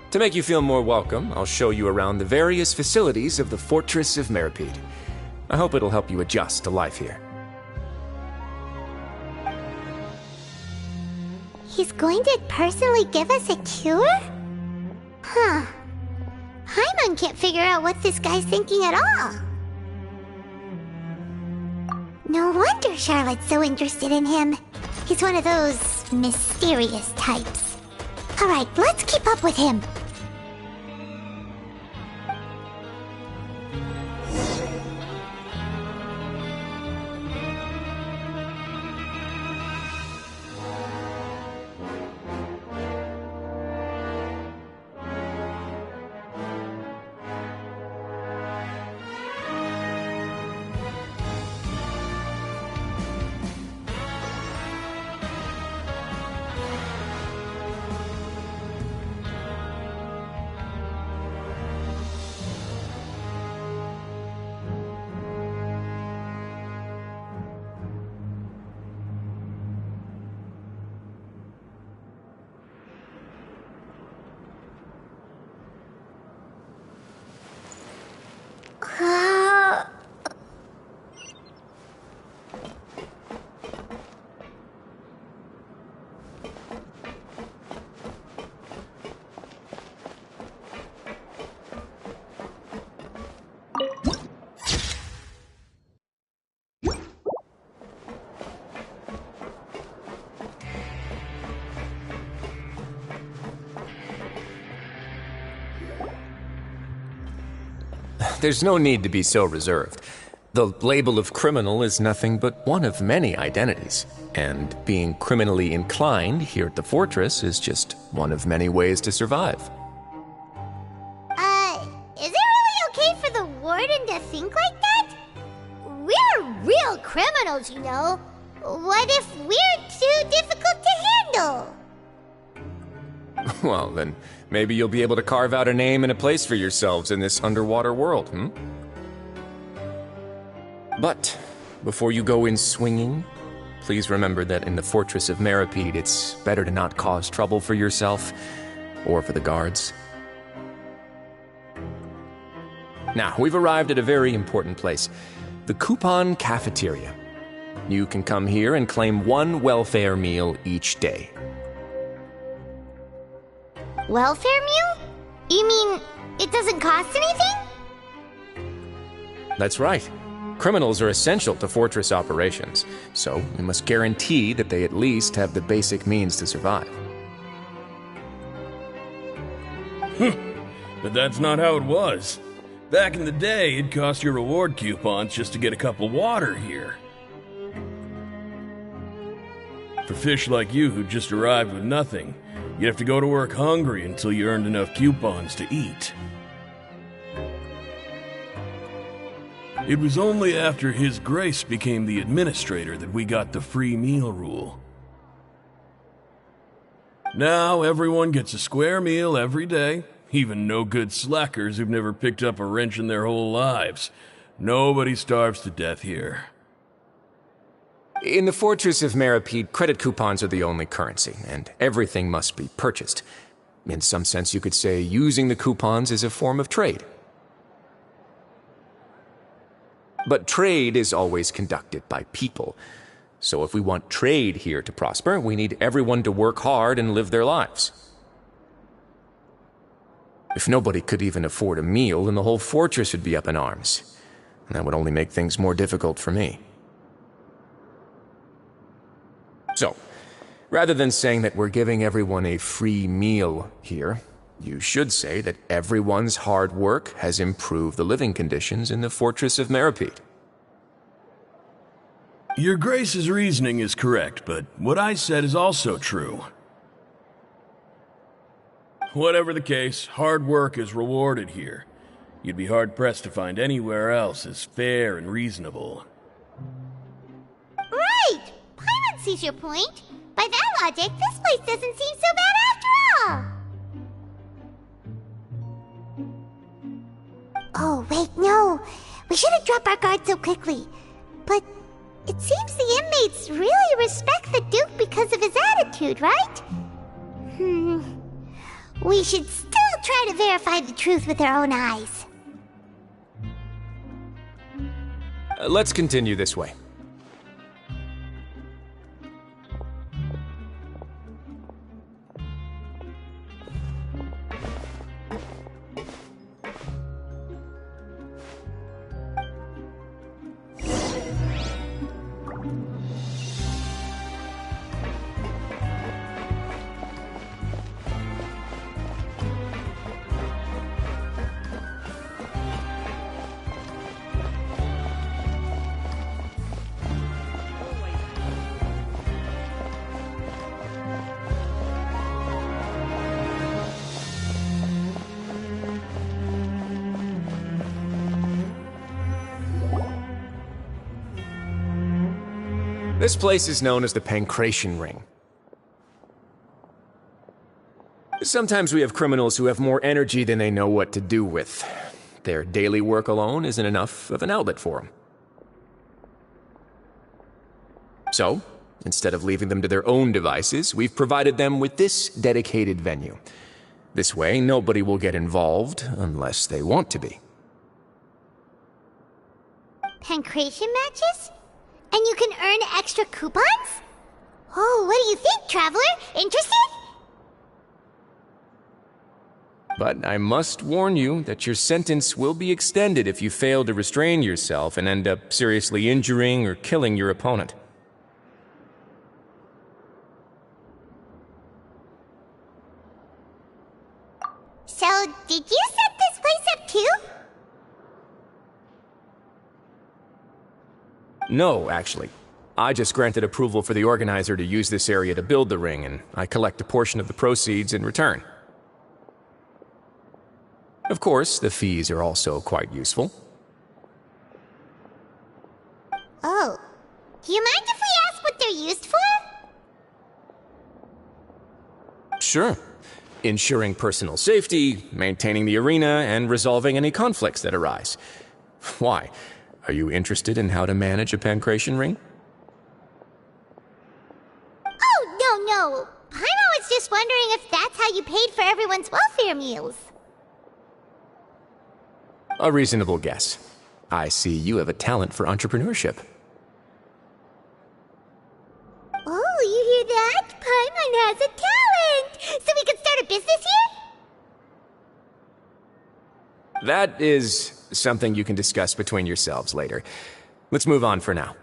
To make you feel more welcome, I'll show you around the various facilities of the Fortress of Meripede. I hope it'll help you adjust to life here. He's going to personally give us a cure? Huh. Paimon can't figure out what this guy's thinking at all. No wonder Charlotte's so interested in him. He's one of those mysterious types. Alright, let's keep up with him. there's no need to be so reserved. The label of criminal is nothing but one of many identities, and being criminally inclined here at the fortress is just one of many ways to survive. Is it really okay for the warden to think like that? We're real criminals, you know. What if we're too difficult to handle? Well, then maybe you'll be able to carve out a name and a place for yourselves in this underwater world, But before you go in swinging, please remember that in the Fortress of Meripede, it's better to not cause trouble for yourself or for the guards. Now, we've arrived at a very important place, the Coupon Cafeteria. You can come here and claim one welfare meal each day. Welfare meal? You mean it doesn't cost anything? That's right. Criminals are essential to fortress operations, so we must guarantee that they at least have the basic means to survive. But that's not how it was. Back in the day, it cost your reward coupons just to get a cup of water here. For fish like you who just arrived with nothing, you'd have to go to work hungry until you earned enough coupons to eat. It was only after His Grace became the administrator that we got the free meal rule. Now everyone gets a square meal every day, even no-good slackers who've never picked up a wrench in their whole lives. Nobody starves to death here. In the Fortress of Meripede, credit coupons are the only currency, and everything must be purchased. In some sense, you could say using the coupons is a form of trade. But trade is always conducted by people. So if we want trade here to prosper, we need everyone to work hard and live their lives. If nobody could even afford a meal, then the whole fortress would be up in arms. And that would only make things more difficult for me. So, rather than saying that we're giving everyone a free meal here, you should say that everyone's hard work has improved the living conditions in the Fortress of Meripede. Your Grace's reasoning is correct, but what I said is also true. Whatever the case, hard work is rewarded here. You'd be hard-pressed to find anywhere else as fair and reasonable. Right! Paimon sees your point. By that logic, this place doesn't seem so bad after all! Oh, wait, no. We shouldn't drop our guard so quickly. But it seems the inmates really respect the Duke because of his attitude, right? We should still try to verify the truth with our own eyes. Let's continue this way. This place is known as the Pancration Ring. Sometimes we have criminals who have more energy than they know what to do with. Their daily work alone isn't enough of an outlet for them. So, instead of leaving them to their own devices, we've provided them with this dedicated venue. This way, nobody will get involved unless they want to be. Pancration matches? And you can earn extra coupons? Oh, what do you think, Traveler? Interested? But I must warn you that your sentence will be extended if you fail to restrain yourself and end up seriously injuring or killing your opponent. So, did you set this place up too? No, actually. I just granted approval for the organizer to use this area to build the ring, and I collect a portion of the proceeds in return. Of course, the fees are also quite useful. Oh. Do you mind if we ask what they're used for? Sure. Ensuring personal safety, maintaining the arena, and resolving any conflicts that arise. Why? Are you interested in how to manage a pancration ring? Oh, no. Paimon was just wondering if that's how you paid for everyone's welfare meals. A reasonable guess. I see you have a talent for entrepreneurship. Oh, you hear that? Paimon has a talent! So we could start a business here? That is something you can discuss between yourselves later. Let's move on for now.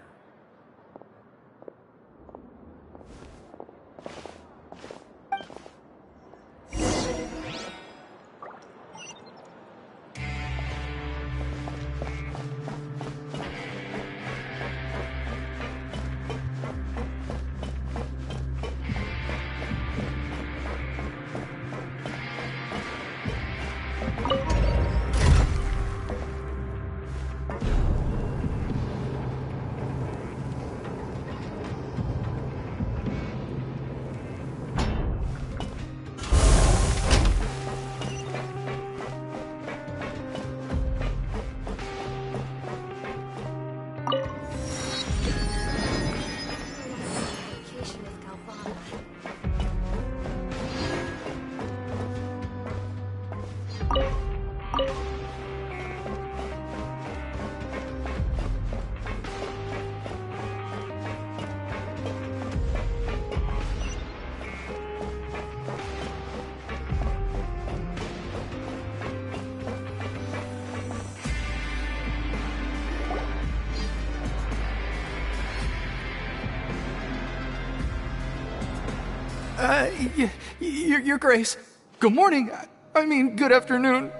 Your Grace. Good morning. I mean, good afternoon.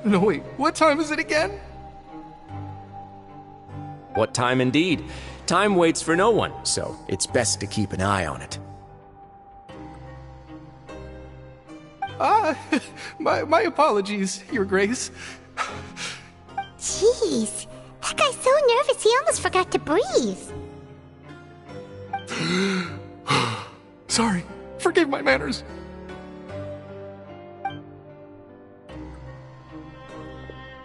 No, wait, what time is it again? What time indeed? Time waits for no one, so it's best to keep an eye on it. My apologies, Your Grace. Jeez, that guy's so nervous he almost forgot to breathe. Sorry, forgive my manners.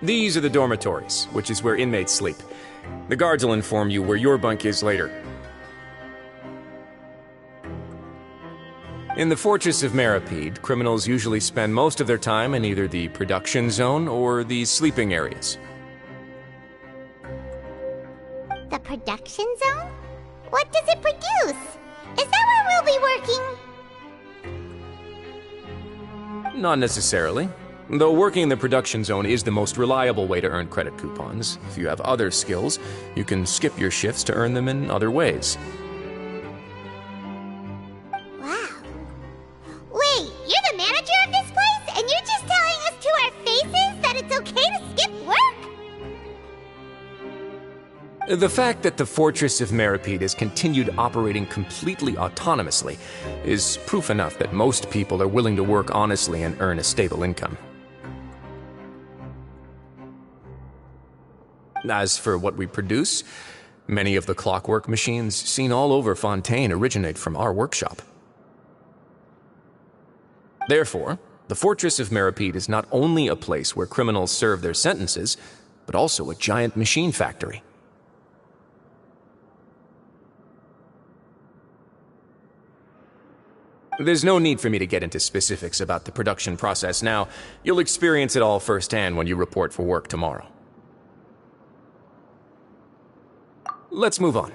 These are the dormitories, which is where inmates sleep. The guards will inform you where your bunk is later. In the Fortress of Meripede, criminals usually spend most of their time in either the production zone or the sleeping areas. The production zone? What does it produce? Is that where we'll be working? Not necessarily. Though working in the production zone is the most reliable way to earn credit coupons, if you have other skills, you can skip your shifts to earn them in other ways. Wow. Wait, you're the manager of this place, and you're just telling us to our faces that it's okay to skip work? The fact that the Fortress of Meripede has continued operating completely autonomously is proof enough that most people are willing to work honestly and earn a stable income. As for what we produce, many of the clockwork machines seen all over Fontaine originate from our workshop. Therefore, the Fortress of Meripede is not only a place where criminals serve their sentences, but also a giant machine factory. There's no need for me to get into specifics about the production process now. You'll experience it all firsthand when you report for work tomorrow. Let's move on.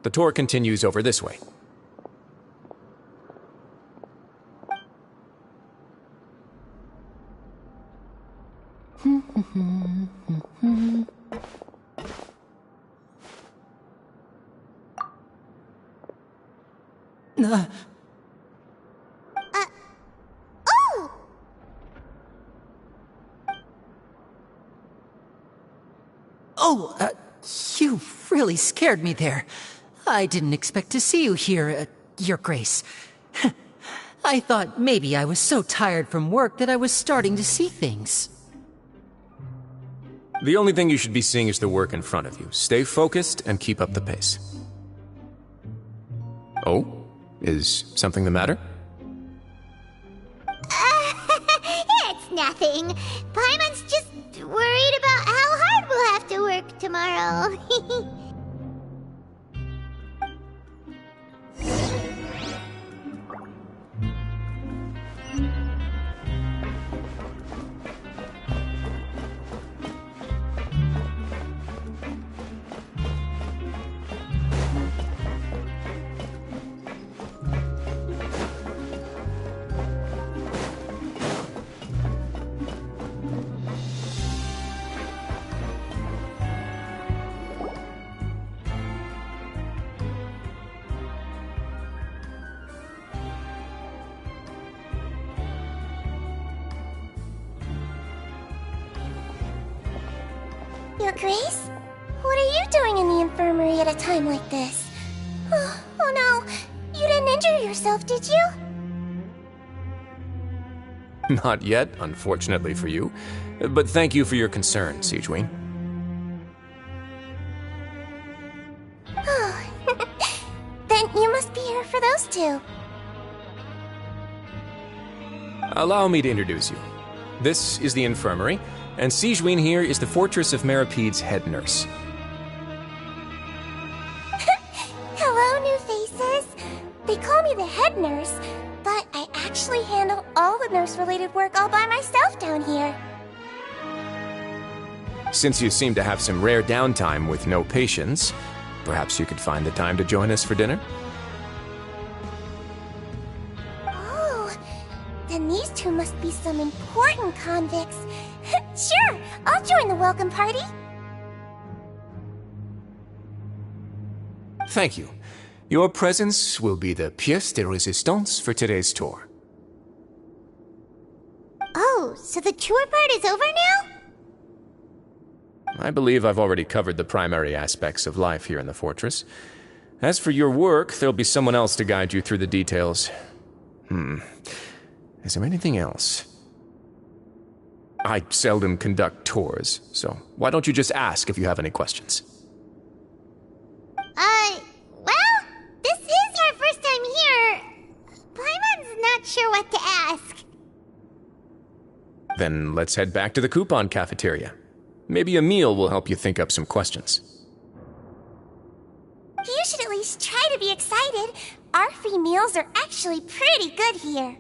The tour continues over this way. You really scared me there. I didn't expect to see you here, Your Grace. I thought maybe I was so tired from work that I was starting to see things. The only thing you should be seeing is the work in front of you. Stay focused and keep up the pace. Oh? Is something the matter? It's nothing. Paimon's just worried about how hard we'll have to work tomorrow. Your Grace? What are you doing in the infirmary at a time like this? Oh no, you didn't injure yourself, did you? Not yet, unfortunately for you. But thank you for your concern, Sijeween. Oh, then you must be here for those two. Allow me to introduce you. This is the infirmary, and Sijeween here is the Fortress of Merapede's head nurse. Hello, new faces. They call me the head nurse, but I actually handle all the nurse-related work all by myself down here. Since you seem to have some rare downtime with no patients, perhaps you could find the time to join us for dinner? Oh, then these two must be some important convicts. Sure, I'll join the welcome party. Thank you. Your presence will be the pièce de résistance for today's tour. Oh, so the tour part is over now? I believe I've already covered the primary aspects of life here in the fortress. As for your work, there'll be someone else to guide you through the details. Is there anything else? I seldom conduct tours, so why don't you just ask if you have any questions? Well, this is our first time here. Paimon's not sure what to ask. Then let's head back to the coupon cafeteria. Maybe a meal will help you think up some questions. You should at least try to be excited. Our free meals are actually pretty good here.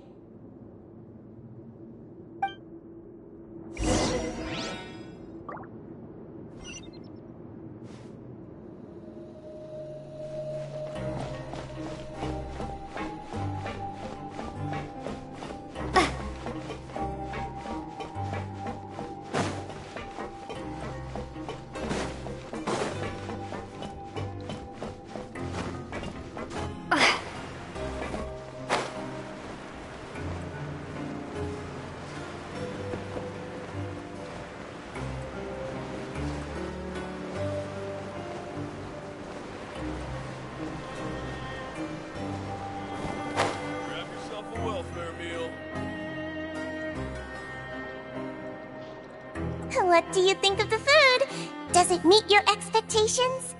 What do you think of the food? Does it meet your expectations?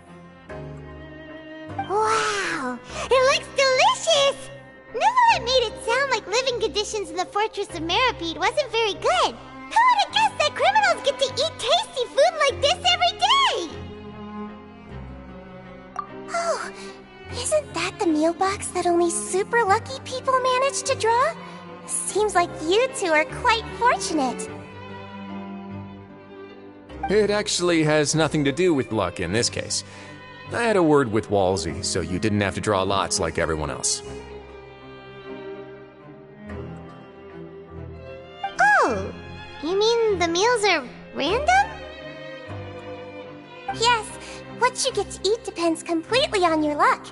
Wow, it looks delicious! Neverlet made it sound like living conditions in the Fortress of Meripede wasn't very good. Who would have guessed that criminals get to eat tasty food like this every day? Oh, isn't that the meal box that only super lucky people manage to draw? Seems like you two are quite fortunate. It actually has nothing to do with luck in this case. I had a word with Walsey, so you didn't have to draw lots like everyone else. Oh, you mean the meals are random? Yes, what you get to eat depends completely on your luck.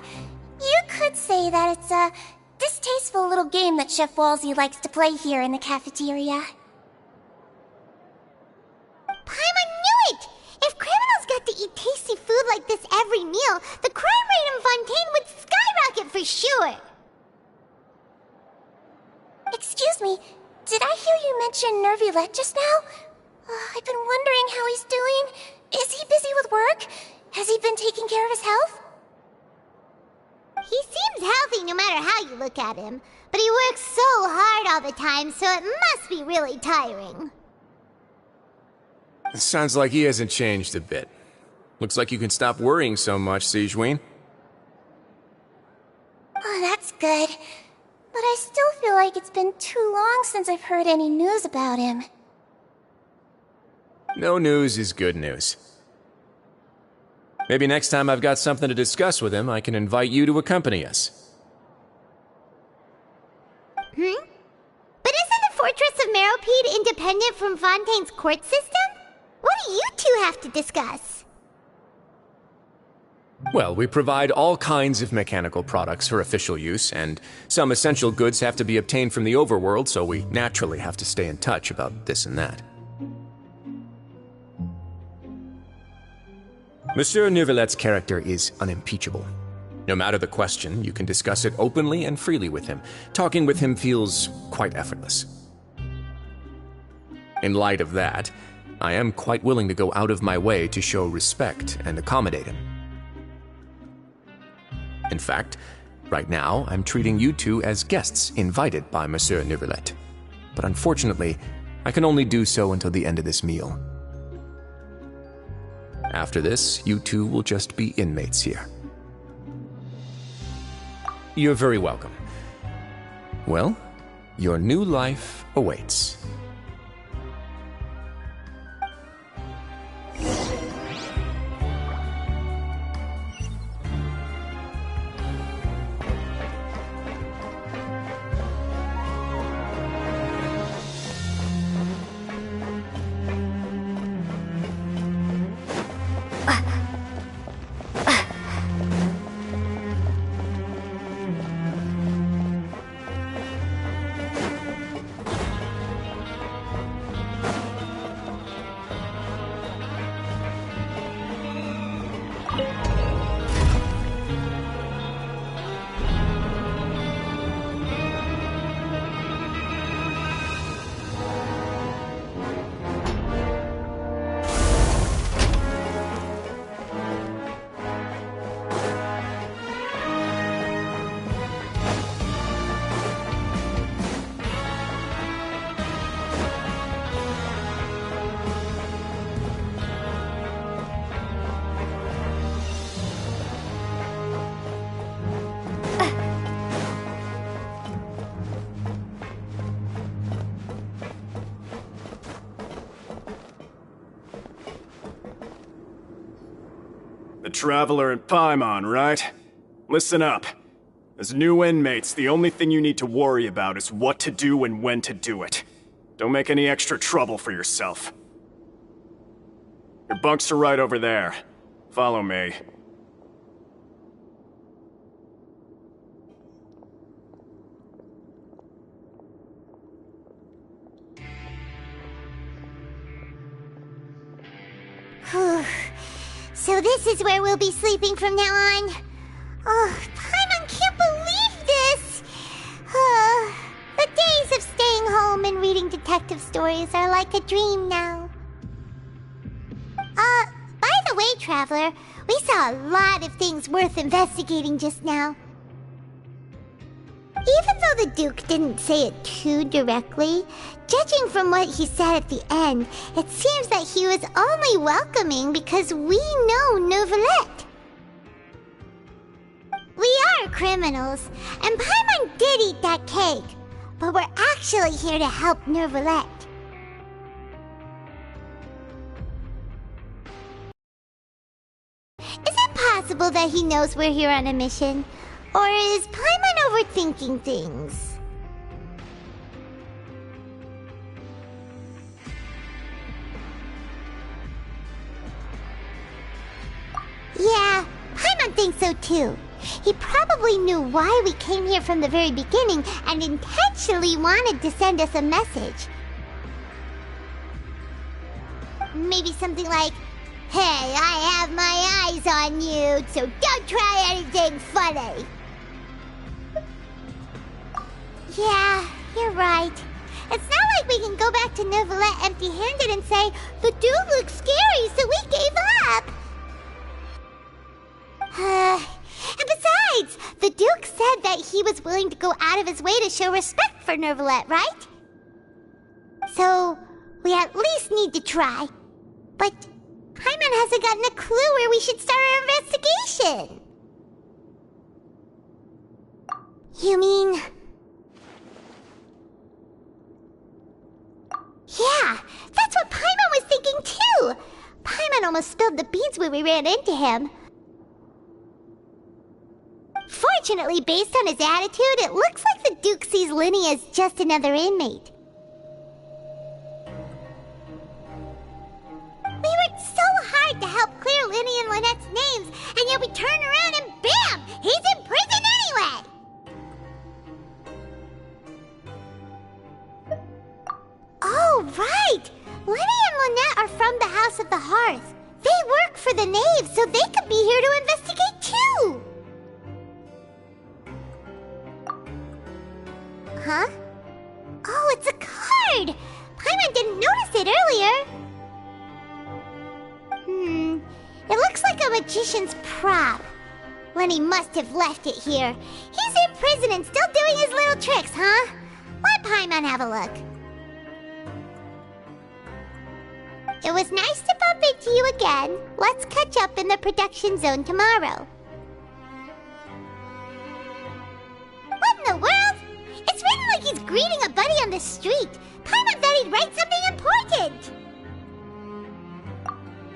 You could say that it's a distasteful little game that Chef Walsey likes to play here in the cafeteria. Paimon knew it! If criminals got to eat tasty food food like this every meal, the crime rate in Fontaine would skyrocket for sure. Excuse me, did I hear you mention Nervulette just now? I've been wondering how he's doing. Is he busy with work? Has he been taking care of his health? He seems healthy no matter how you look at him, but he works so hard all the time, so it must be really tiring. Sounds like he hasn't changed a bit. Looks like you can stop worrying so much, Sigewinne. Oh, that's good. But I still feel like it's been too long since I've heard any news about him. No news is good news. Maybe next time I've got something to discuss with him, I can invite you to accompany us. But isn't the Fortress of Meropide independent from Fontaine's court system? What do you two have to discuss? Well, we provide all kinds of mechanical products for official use, and some essential goods have to be obtained from the overworld, so we naturally have to stay in touch about this and that. Monsieur Neuvillette's character is unimpeachable. No matter the question, you can discuss it openly and freely with him. Talking with him feels quite effortless. In light of that, I am quite willing to go out of my way to show respect and accommodate him. In fact, right now, I'm treating you two as guests invited by Monsieur Neuvillette. But unfortunately, I can only do so until the end of this meal. After this, you two will just be inmates here. You're very welcome. Well, your new life awaits. The Traveler and Paimon, right? Listen up. As new inmates, the only thing you need to worry about is what to do and when to do it. Don't make any extra trouble for yourself. Your bunks are right over there. Follow me. So this is where we'll be sleeping from now on. Oh, Paimon can't believe this! The days of staying home and reading detective stories are like a dream now. By the way, Traveler, we saw a lot of things worth investigating just now. Even though the Duke didn't say it too directly, judging from what he said at the end, it seems that he was only welcoming because we know Neuvillette. We are criminals, and Paimon did eat that cake, but we're actually here to help Neuvillette. Is it possible that he knows we're here on a mission? Or is Paimon overthinking things? Yeah, Paimon thinks so too. He probably knew why we came here from the very beginning and intentionally wanted to send us a message. Maybe something like, Hey, I have my eyes on you, so don't try anything funny. Yeah, you're right. It's not like we can go back to Neuvillette empty-handed and say, the dude looks scary, so we gave up. And besides, the Duke said that he was willing to go out of his way to show respect for Neuvillette, right? So, we at least need to try. But Paimon hasn't gotten a clue where we should start our investigation. You mean... Yeah, that's what Paimon was thinking too! Paimon almost spilled the beans when we ran into him. Fortunately, based on his attitude, it looks like the Duke sees Linny as just another inmate. We worked so hard to help clear Linny and Lynette's names, and yet we turn around and bam! He's in prison anyway! Oh, right! Linny and Lynette are from the House of the Hearth. They work for the Knave, so they could be here to investigate too! Huh? Oh, it's a card! Paimon didn't notice it earlier. It looks like a magician's prop. Lenny must have left it here. He's in prison and still doing his little tricks, huh? Let Paimon have a look. It was nice to bump into you again. Let's catch up in the production zone tomorrow. What in the world? It's written like he's greeting a buddy on the street. Paimon thought he'd write something important.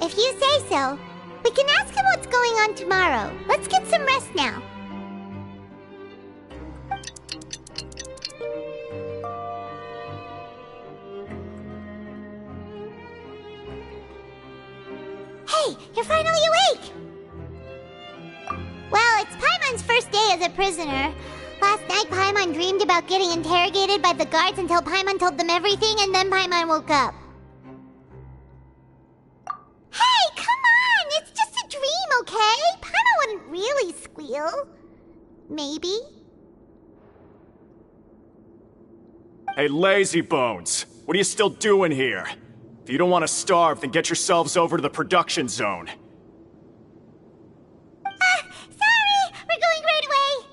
If you say so, we can ask him what's going on tomorrow. Let's get some rest now. Hey, you're finally awake! Well, it's Paimon's first day as a prisoner. Last night, Paimon dreamed about getting interrogated by the guards until Paimon told them everything, and then Paimon woke up. Hey, come on! It's just a dream, okay? Paimon wouldn't really squeal. Maybe? Hey, lazy bones! What are you still doing here? If you don't want to starve, then get yourselves over to the production zone. Sorry! We're going right away!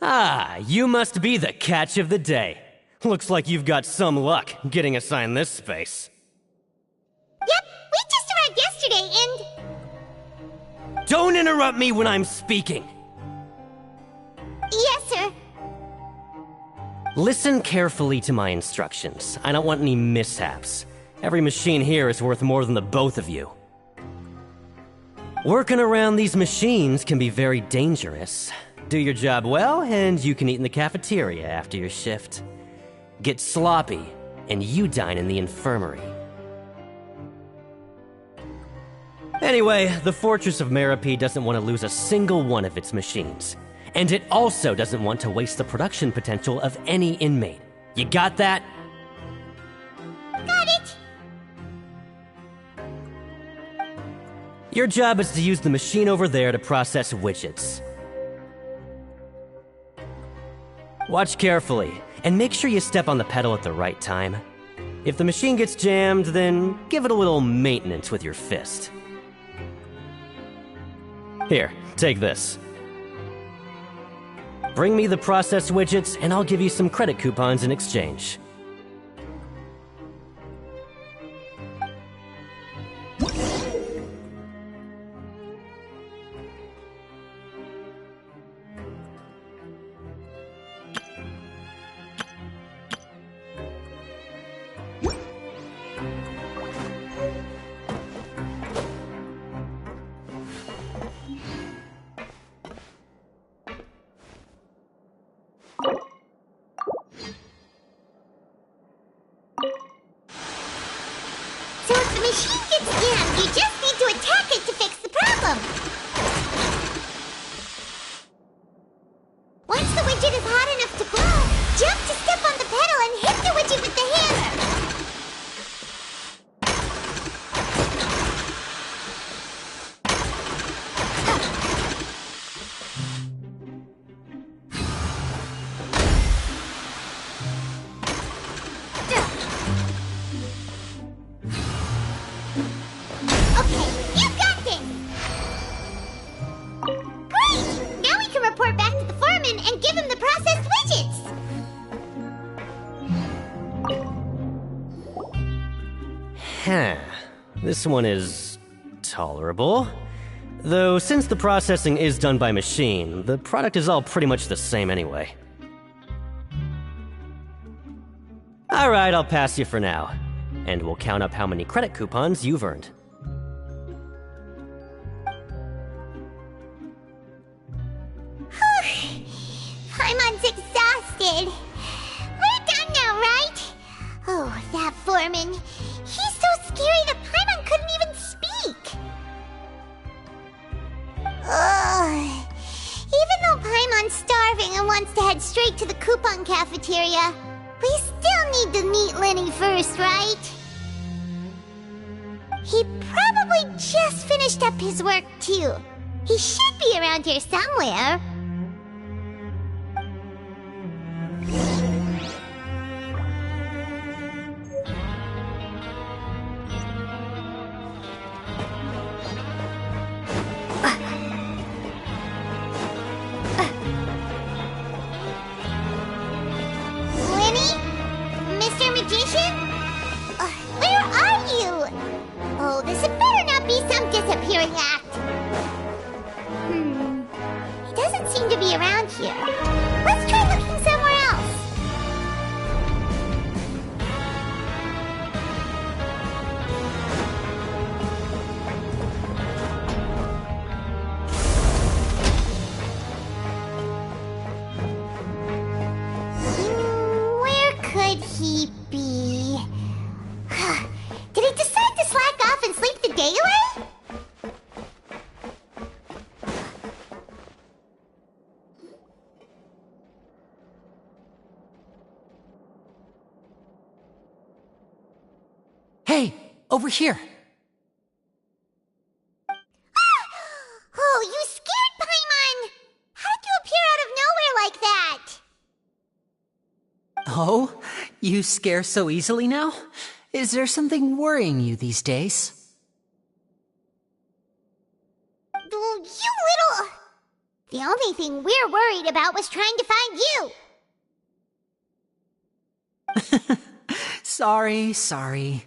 Ah, you must be the catch of the day. Looks like you've got some luck getting assigned this space. Yep, we just arrived yesterday and... Don't interrupt me when I'm speaking! Yes, sir. Listen carefully to my instructions. I don't want any mishaps. Every machine here is worth more than the both of you. Working around these machines can be very dangerous. Do your job well, and you can eat in the cafeteria after your shift. Get sloppy, and you dine in the infirmary. Anyway, the Fortress of Meropide doesn't want to lose a single one of its machines. And it also doesn't want to waste the production potential of any inmate. You got that? Got it! Your job is to use the machine over there to process widgets. Watch carefully, and make sure you step on the pedal at the right time. If the machine gets jammed, then give it a little maintenance with your fist. Here, take this. Bring me the process widgets, and I'll give you some credit coupons in exchange. So if the machine gets jammed, you just need to attack it to fix the problem. Once the widget is hot enough to glow, jump to step on the pedal and hit the widget with the hammer. Okay, you got this! Great! Now we can report back to the foreman and give him the processed widgets! Huh. This one is tolerable. Though since the processing is done by machine, the product is all pretty much the same anyway. Alright, I'll pass you for now. And we'll count up how many credit coupons you've earned. Paimon's exhausted. We're done now, right? Oh, that foreman. He's so scary that Paimon couldn't even speak. Ugh. Even though Paimon's starving and wants to head straight to the coupon cafeteria, we still need to meet Lenny first, right? He probably just finished up his work, too. He should be around here somewhere. Lenny? Mr. Magician? Where are you? Oh, this had better not be some disappearing act. He doesn't seem to be around here. Let's try looking somewhere else. Where could he be? Did he decide to slack off and sleep the day away? Hey, over here. Oh, you scared Paimon! How did you appear out of nowhere like that? Oh, you scare so easily now? Is there something worrying you these days? You little... The only thing we're worried about was trying to find you. Sorry.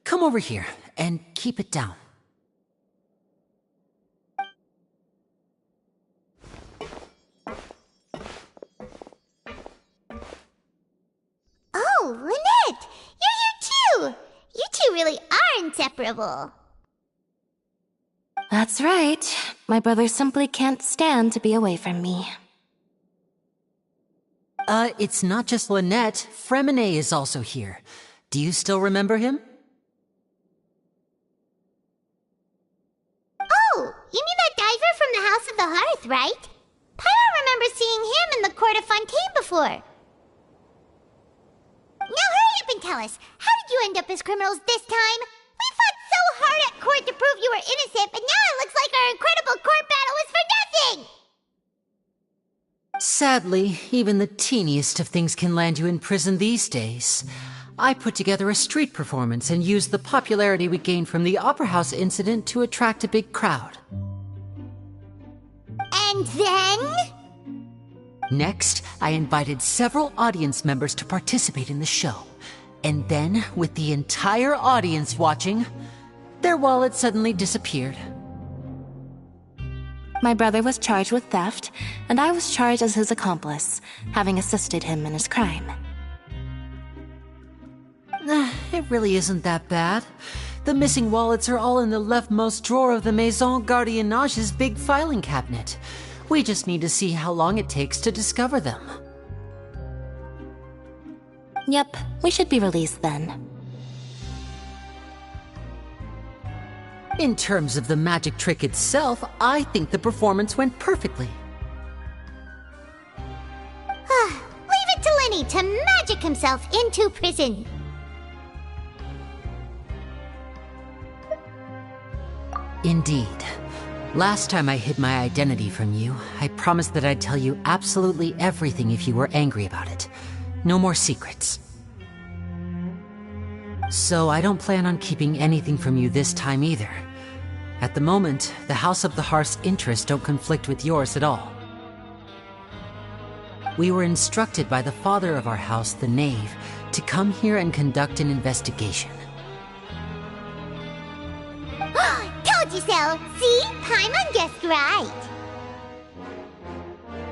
Come over here and keep it down. Oh, Lynette! You're here too! You two really are inseparable. That's right. My brother simply can't stand to be away from me. It's not just Lynette. Fremine is also here. Do you still remember him? Oh, you mean that diver from the House of the Hearth, right? Paimon remembers seeing him in the court of Fontaine before. Now hurry up and tell us, how did you end up as criminals this time? We fought so hard at court to prove you were innocent, but now it looks like our incredible court battle was for nothing! Sadly, even the teeniest of things can land you in prison these days. I put together a street performance and used the popularity we gained from the Opera House incident to attract a big crowd. And then? Next, I invited several audience members to participate in the show. And then, with the entire audience watching, their wallet suddenly disappeared. My brother was charged with theft, and I was charged as his accomplice, having assisted him in his crime. It really isn't that bad. The missing wallets are all in the leftmost drawer of the Maison Gardiennage's big filing cabinet. We just need to see how long it takes to discover them. Yep, we should be released then. In terms of the magic trick itself, I think the performance went perfectly. Leave it to Lenny to magic himself into prison. Indeed. Last time I hid my identity from you, I promised that I'd tell you absolutely everything if you were angry about it. No more secrets. So I don't plan on keeping anything from you this time either. At the moment, the House of the Hearth's interests don't conflict with yours at all. We were instructed by the father of our house, the Knave, to come here and conduct an investigation. Told you so! See? Paimon guessed right.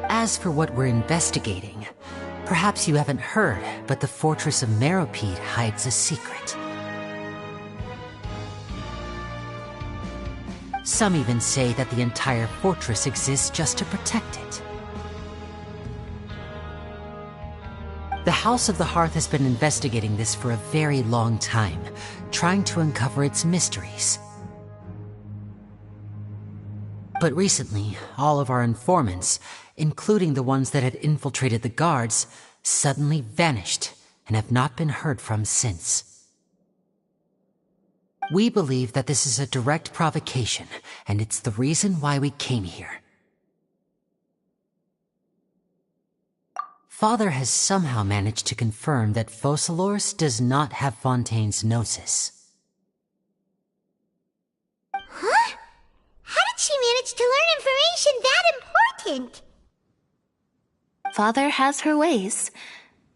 As for what we're investigating, perhaps you haven't heard, but the fortress of Meropide hides a secret. Some even say that the entire fortress exists just to protect it. The House of the Hearth has been investigating this for a very long time, trying to uncover its mysteries. But recently, all of our informants, including the ones that had infiltrated the guards, suddenly vanished and have not been heard from since. We believe that this is a direct provocation, and it's the reason why we came here. Father has somehow managed to confirm that Focalors does not have Fontaine's gnosis. Huh? How did she manage to learn information that important? Father has her ways.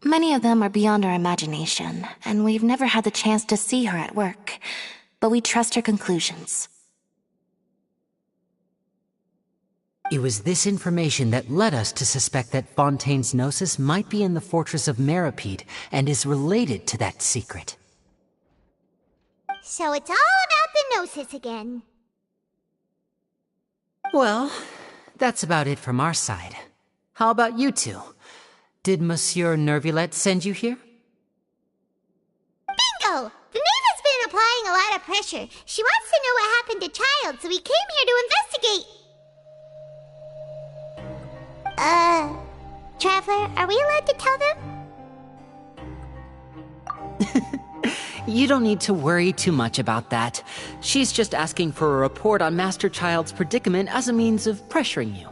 Many of them are beyond our imagination, and we've never had the chance to see her at work. But we trust her conclusions. It was this information that led us to suspect that Fontaine's gnosis might be in the fortress of Meropide and is related to that secret. So it's all about the gnosis again. Well, that's about it from our side. How about you two? Did Monsieur Nervulette send you here? Bingo! The Knave has been applying a lot of pressure. She wants to know what happened to Child, so we came here to investigate. Traveler, are we allowed to tell them? You don't need to worry too much about that. She's just asking for a report on Master Child's predicament as a means of pressuring you.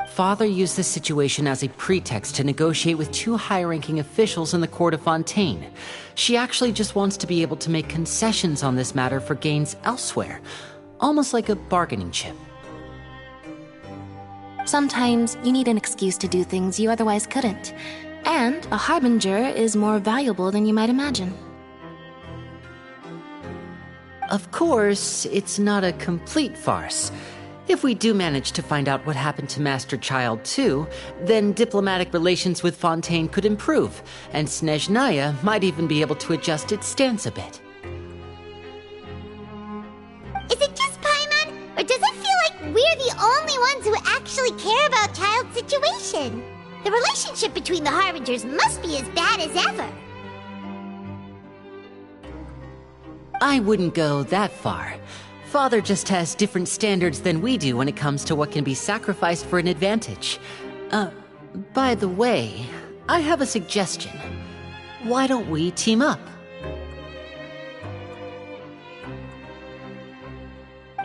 Father used this situation as a pretext to negotiate with two high-ranking officials in the court of Fontaine. She actually just wants to be able to make concessions on this matter for gains elsewhere, almost like a bargaining chip. Sometimes you need an excuse to do things you otherwise couldn't. And a harbinger is more valuable than you might imagine. Of course, it's not a complete farce. If we do manage to find out what happened to Master Child 2, then diplomatic relations with Fontaine could improve, and Snezhnaya might even be able to adjust its stance a bit. Is it just Paimon, or does it feel like we're the only ones who actually care about Child's situation? The relationship between the Harbingers must be as bad as ever. I wouldn't go that far. Father just has different standards than we do when it comes to what can be sacrificed for an advantage. By the way, I have a suggestion. Why don't we team up?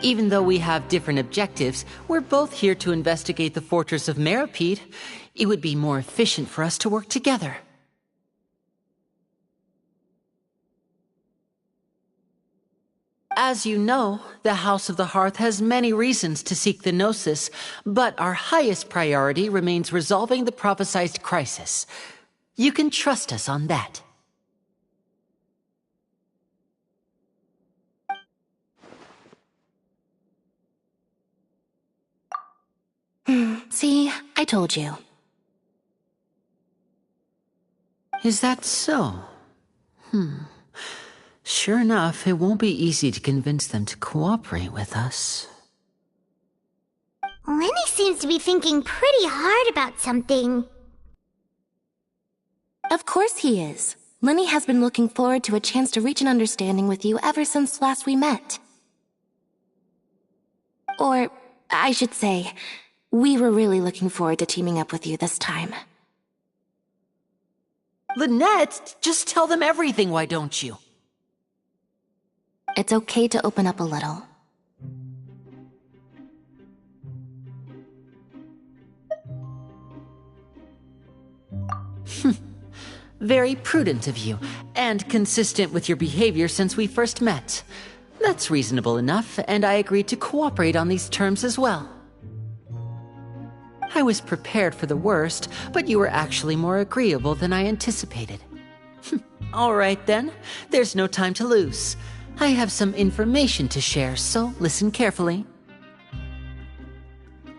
Even though we have different objectives, we're both here to investigate the Fortress of Meropide. It would be more efficient for us to work together. As you know, the House of the Hearth has many reasons to seek the Gnosis, but our highest priority remains resolving the prophesized crisis. You can trust us on that. See, I told you. Is that so? Sure enough, it won't be easy to convince them to cooperate with us. Lenny seems to be thinking pretty hard about something. Of course he is. Lenny has been looking forward to a chance to reach an understanding with you ever since last we met. Or, I should say, we were really looking forward to teaming up with you this time. Lynette, just tell them everything, why don't you? It's okay to open up a little. Very prudent of you, and consistent with your behavior since we first met. That's reasonable enough, and I agreed to cooperate on these terms as well. I was prepared for the worst, but you were actually more agreeable than I anticipated. All right then, there's no time to lose. I have some information to share, so listen carefully.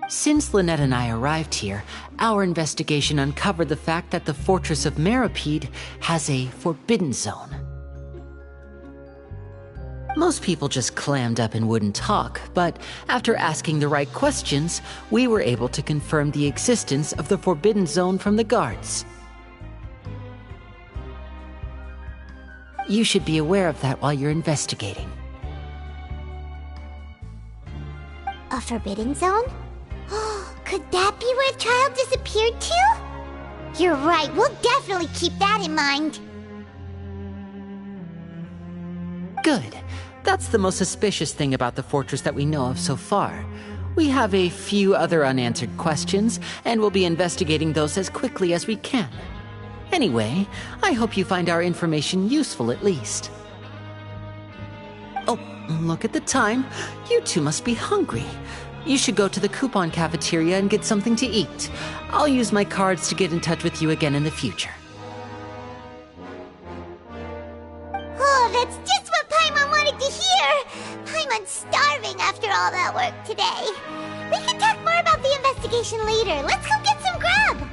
Since Lynette and I arrived here, our investigation uncovered the fact that the Fortress of Meropide has a forbidden zone. Most people just clammed up and wouldn't talk, but after asking the right questions, we were able to confirm the existence of the forbidden zone from the guards. You should be aware of that while you're investigating. A forbidden zone? Could that be where Child disappeared to? You're right, we'll definitely keep that in mind. Good. That's the most suspicious thing about the fortress that we know of so far. We have a few other unanswered questions, and we'll be investigating those as quickly as we can. Anyway, I hope you find our information useful at least. Oh, look at the time. You two must be hungry. You should go to the coupon cafeteria and get something to eat. I'll use my cards to get in touch with you again in the future. Oh, that's just what Paimon wanted to hear! Paimon's starving after all that work today. We can talk more about the investigation later. Let's go get some grub!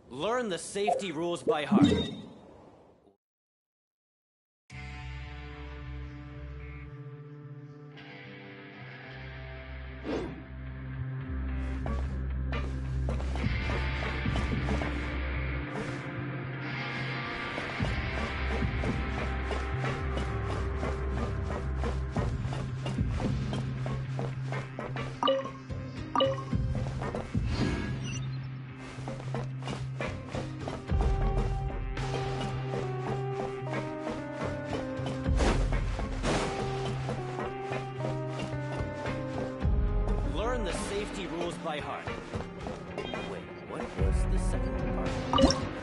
Learn the safety rules by heart. safety rules by heart. Wait, what was the second part?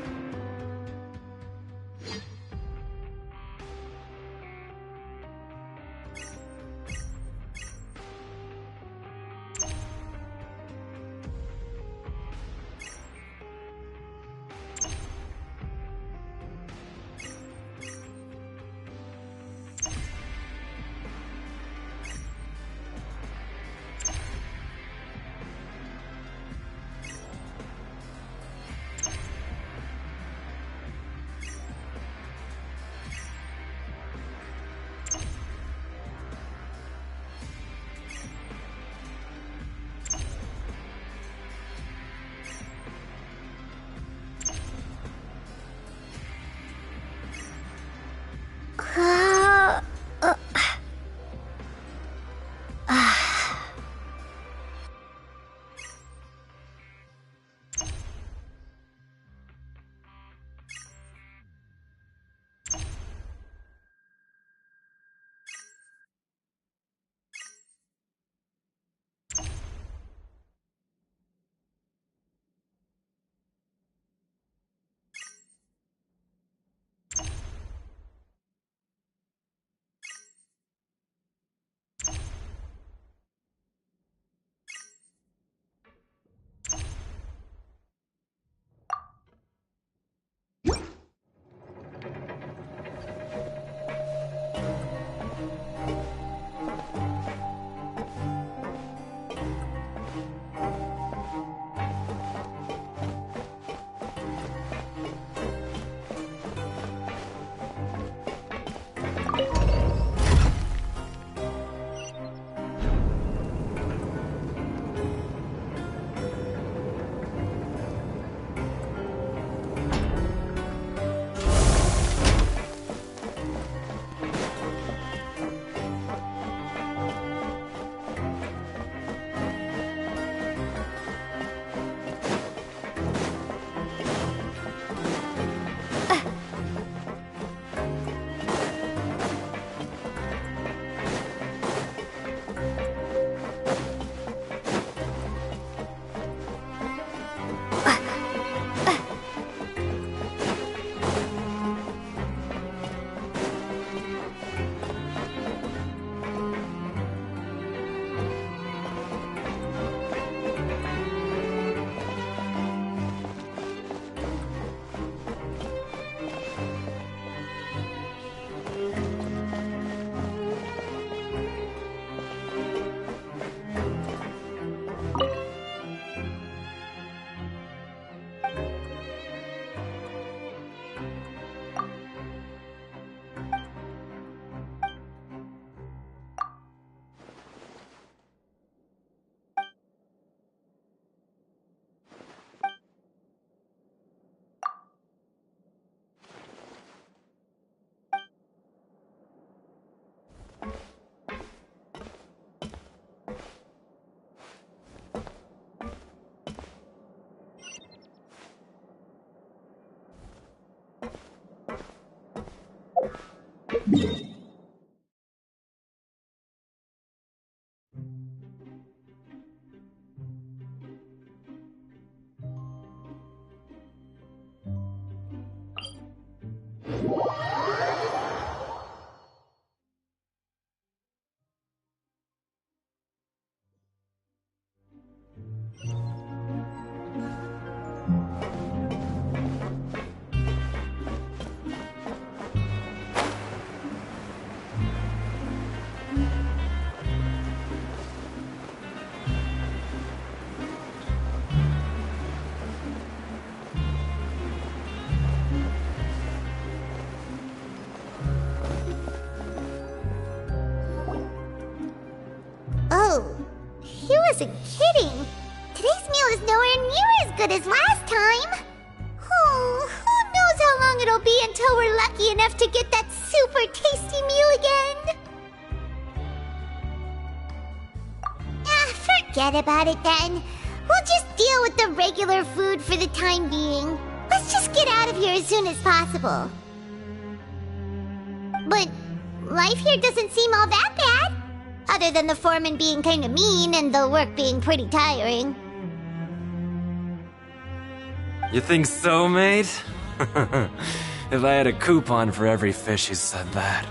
wasn't kidding. Today's meal is nowhere near as good as last time. Oh, who knows how long it'll be until we're lucky enough to get that super tasty meal again. Forget about it then. We'll just deal with the regular food for the time being. Let's just get out of here as soon as possible. But life here doesn't seem all that bad. Other than the foreman being kinda mean and the work being pretty tiring. You think so, mate? If I had a coupon for every fish who said that.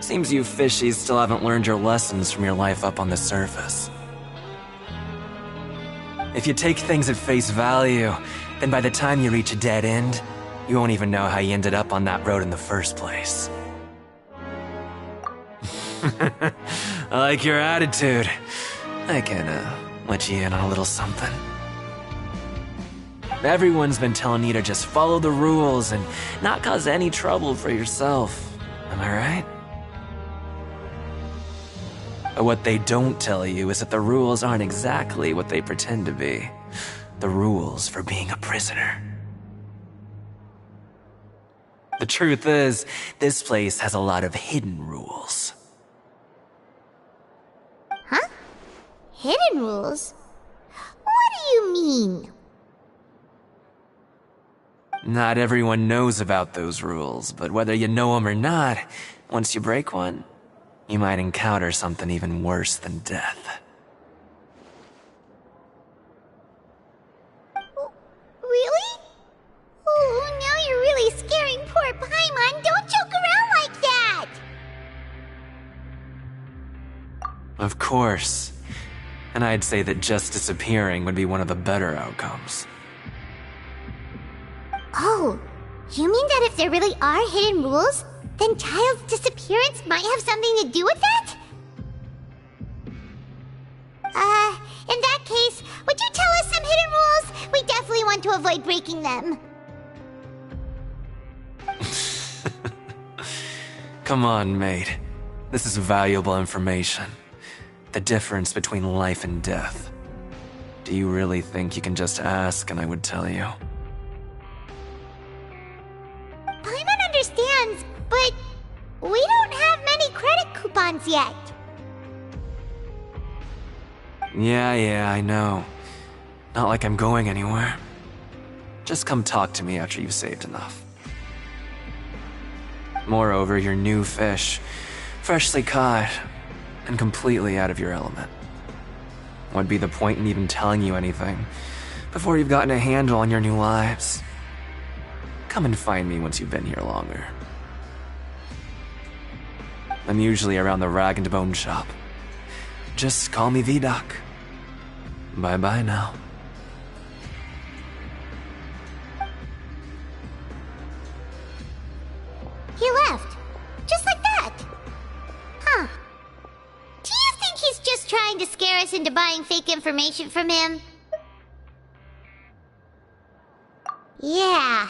Seems you fishies still haven't learned your lessons from your life up on the surface. If you take things at face value, then by the time you reach a dead end, you won't even know how you ended up on that road in the first place. I like your attitude. I can, let you in on a little something. Everyone's been telling you to just follow the rules and not cause any trouble for yourself. Am I right? But what they don't tell you is that the rules aren't exactly what they pretend to be. The rules for being a prisoner. The truth is, this place has a lot of hidden rules. Huh? Hidden rules? What do you mean? Not everyone knows about those rules, but whether you know them or not, once you break one, you might encounter something even worse than death. Really? Oh, now you're really scaring poor Paimon. Don't joke around like that! Of course. And I'd say that just disappearing would be one of the better outcomes. Oh, you mean that if there really are hidden rules, then Child's disappearance might have something to do with that? In that case, would you tell us some hidden rules? We definitely want to avoid breaking them. Come on, mate. This is valuable information. The difference between life and death. Do you really think you can just ask and I would tell you? Paimon understands, but we don't have many credit coupons yet. Yeah, I know. Not like I'm going anywhere. Just come talk to me after you've saved enough. Moreover, you're new fish, freshly caught, and completely out of your element. What'd be the point in even telling you anything before you've gotten a handle on your new lives? Come and find me once you've been here longer. I'm usually around the rag and bone shop. Just call me V-Doc. Bye-bye now. He left. Just like that. Huh. Do you think he's just trying to scare us into buying fake information from him? Yeah.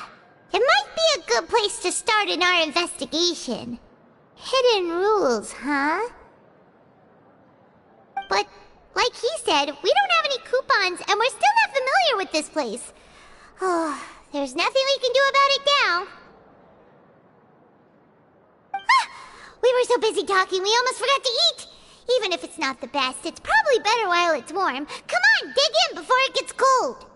It might be a good place to start in our investigation. Hidden rules, huh? But, like he said, we don't have any coupons, and we're still not familiar with this place. Oh, there's nothing we can do about it now. Ah, we were so busy talking, we almost forgot to eat. Even if it's not the best, it's probably better while it's warm. Come on, dig in before it gets cold.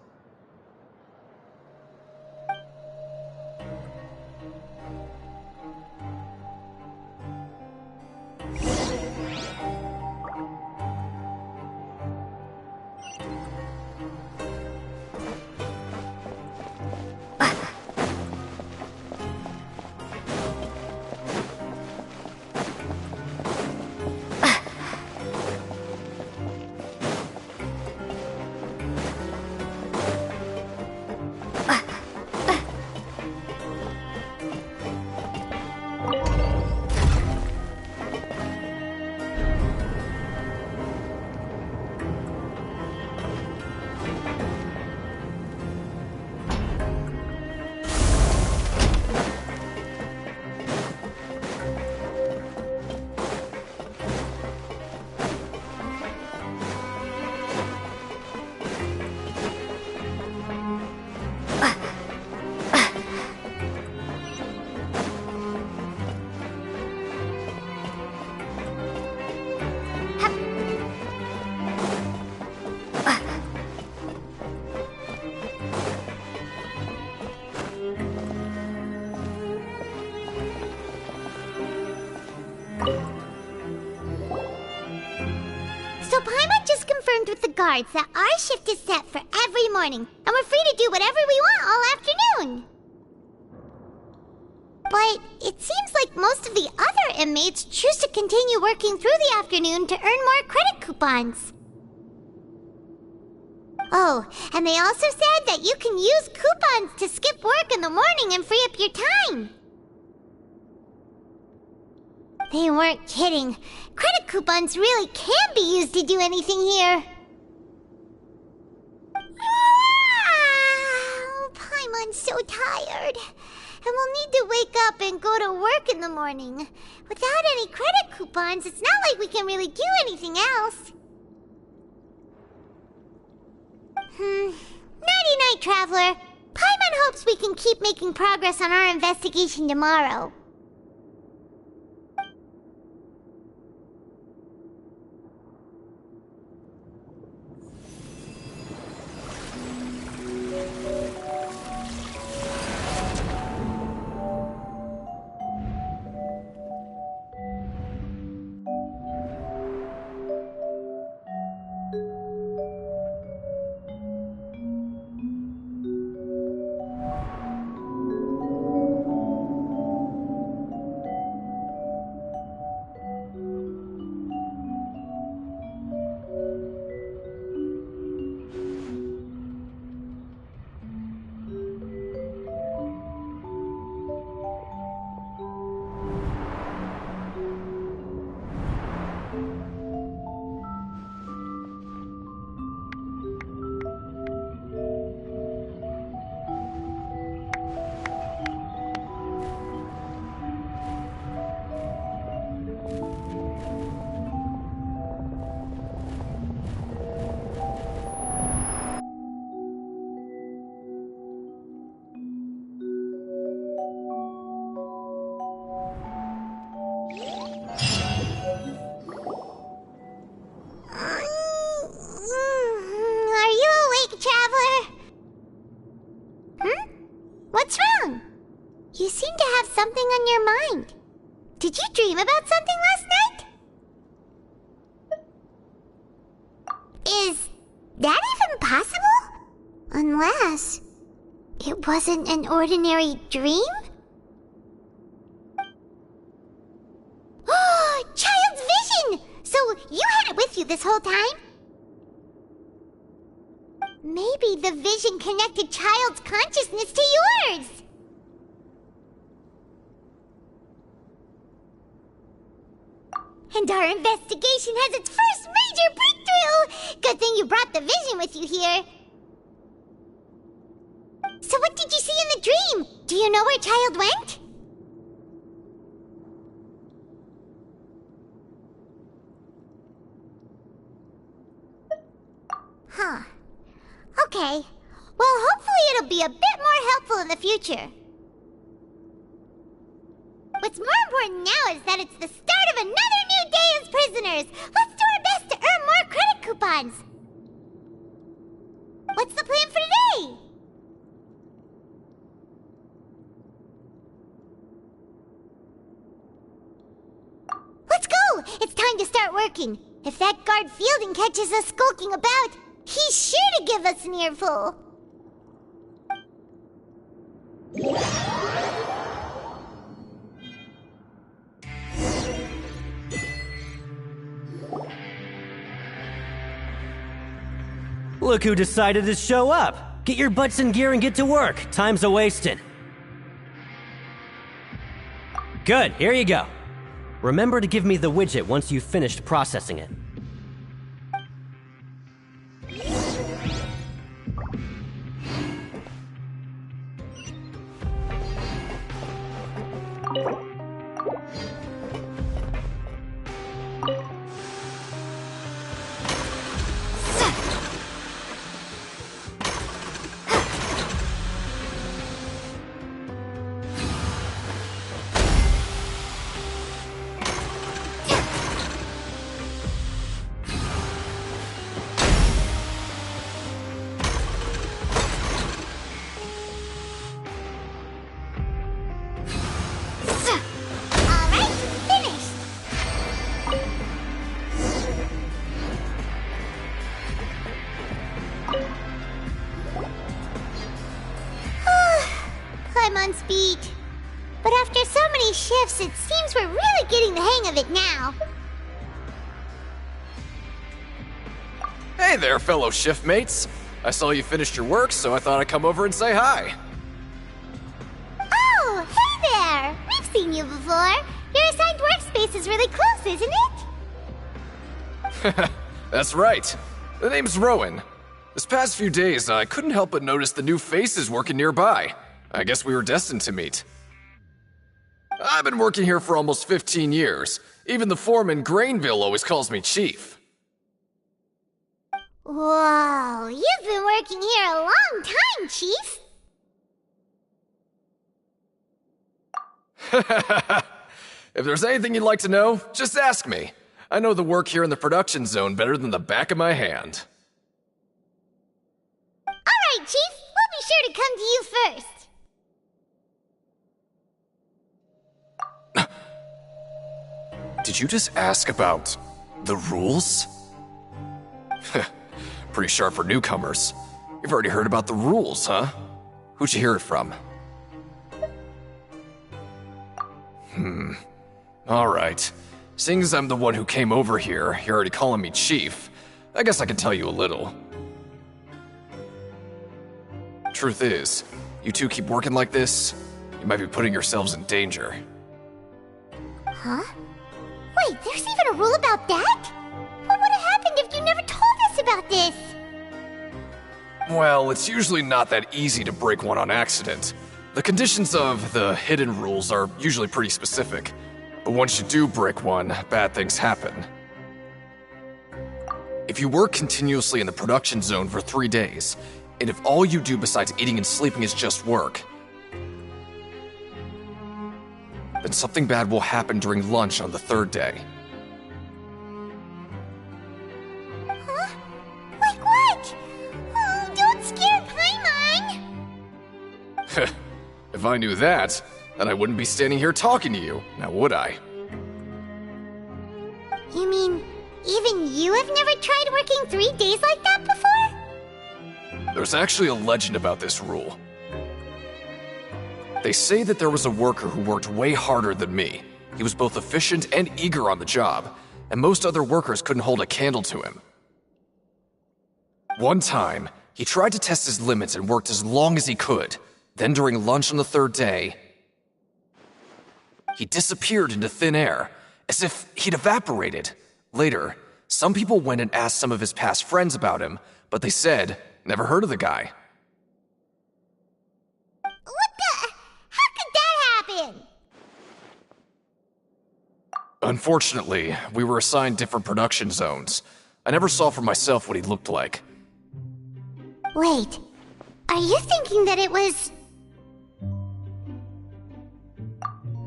confirmed with the guards that our shift is set for every morning, and we're free to do whatever we want all afternoon. But it seems like most of the other inmates choose to continue working through the afternoon to earn more credit coupons. Oh, and they also said that you can use coupons to skip work in the morning and free up your time. They weren't kidding. Credit coupons really can be used to do anything here. Paimon's so tired. And we'll need to wake up and go to work in the morning. Without any credit coupons, it's not like we can really do anything else. Nighty-night, Traveler. Paimon hopes we can keep making progress on our investigation tomorrow. You seem to have something on your mind. Did you dream about something last night? Is that even possible? Unless it wasn't an ordinary dream? Oh, Child's vision! So you had it with you this whole time? Maybe the vision connected Child's consciousness to yours! And our investigation has its first major breakthrough! Good thing you brought the vision with you here. So what did you see in the dream? Do you know where Child went? Huh. Okay. Well, hopefully it'll be a bit more helpful in the future. What's more important now is that it's the start of another new day as prisoners. Let's do our best to earn more credit coupons. What's the plan for today? Let's go! It's time to start working. If that guard Fielding catches us skulking about, he's sure to give us an earful. Look who decided to show up! Get your butts in gear and get to work. Time's a-wasting. Good, here you go. Remember to give me the widget once you've finished processing it. Paimon's beat. But after so many shifts, it seems we're really getting the hang of it now. Hey there, fellow shift mates. I saw you finished your work, so I thought I'd come over and say hi. Oh, hey there! We've seen you before. Your assigned workspace is really close, isn't it? That's right. The name's Rowan. This past few days, I couldn't help but notice the new faces working nearby. I guess we were destined to meet. I've been working here for almost 15 years. Even the foreman, Grainville, always calls me Chief. Whoa, you've been working here a long time, Chief. If there's anything you'd like to know, just ask me. I know the work here in the production zone better than the back of my hand. All right, Chief. We'll be sure to come to you first. Did you just ask about the rules? Pretty sharp for newcomers. You've already heard about the rules, huh? Who'd you hear it from? Alright. Seeing as I'm the one who came over here, you're already calling me Chief. I guess I can tell you a little. Truth is, you two keep working like this, you might be putting yourselves in danger. Huh? Wait, there's even a rule about that? What would have happened if you never told us about this? Well, it's usually not that easy to break one on accident. The conditions of the hidden rules are usually pretty specific. But once you do break one, bad things happen. If you work continuously in the production zone for 3 days, and if all you do besides eating and sleeping is just work, then something bad will happen during lunch on the 3rd day. Huh? Like what? Oh, don't scare Paimon! If I knew that, then I wouldn't be standing here talking to you, now would I? You mean, even you have never tried working 3 days like that before? There's actually a legend about this rule. They say that there was a worker who worked way harder than me. He was both efficient and eager on the job, and most other workers couldn't hold a candle to him. One time, he tried to test his limits and worked as long as he could. Then during lunch on the 3rd day, he disappeared into thin air, as if he'd evaporated. Later, some people went and asked some of his past friends about him, but they said, never heard of the guy. Unfortunately, we were assigned different production zones. I never saw for myself what he looked like. Wait, are you thinking that it was...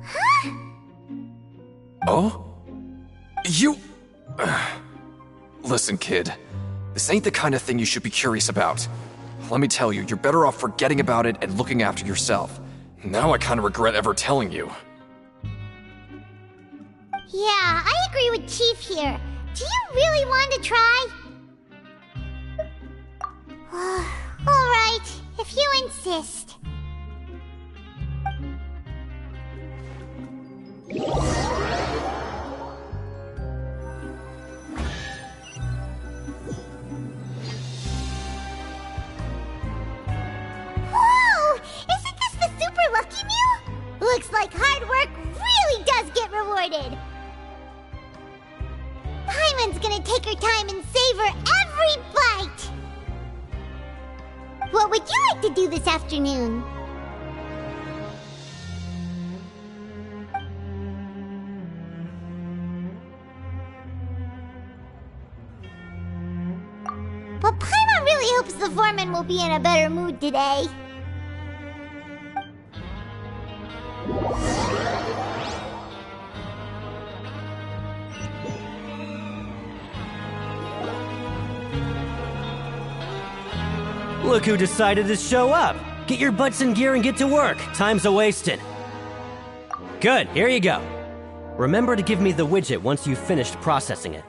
Huh? Oh? You... Listen, kid. This ain't the kind of thing you should be curious about. Let me tell you, you're better off forgetting about it and looking after yourself. Now I kinda regret ever telling you. Yeah, I agree with Chief here. Do you really want to try? Alright, if you insist. Whoa! Isn't this the Super Lucky Meal? Looks like hard work really does get rewarded. Paimon's gonna take her time and savor every bite! What would you like to do this afternoon? But Paimon really hopes the foreman will be in a better mood today. Look who decided to show up! Get your butts in gear and get to work. Time's a-wasting. Good, here you go. Remember to give me the widget once you've finished processing it.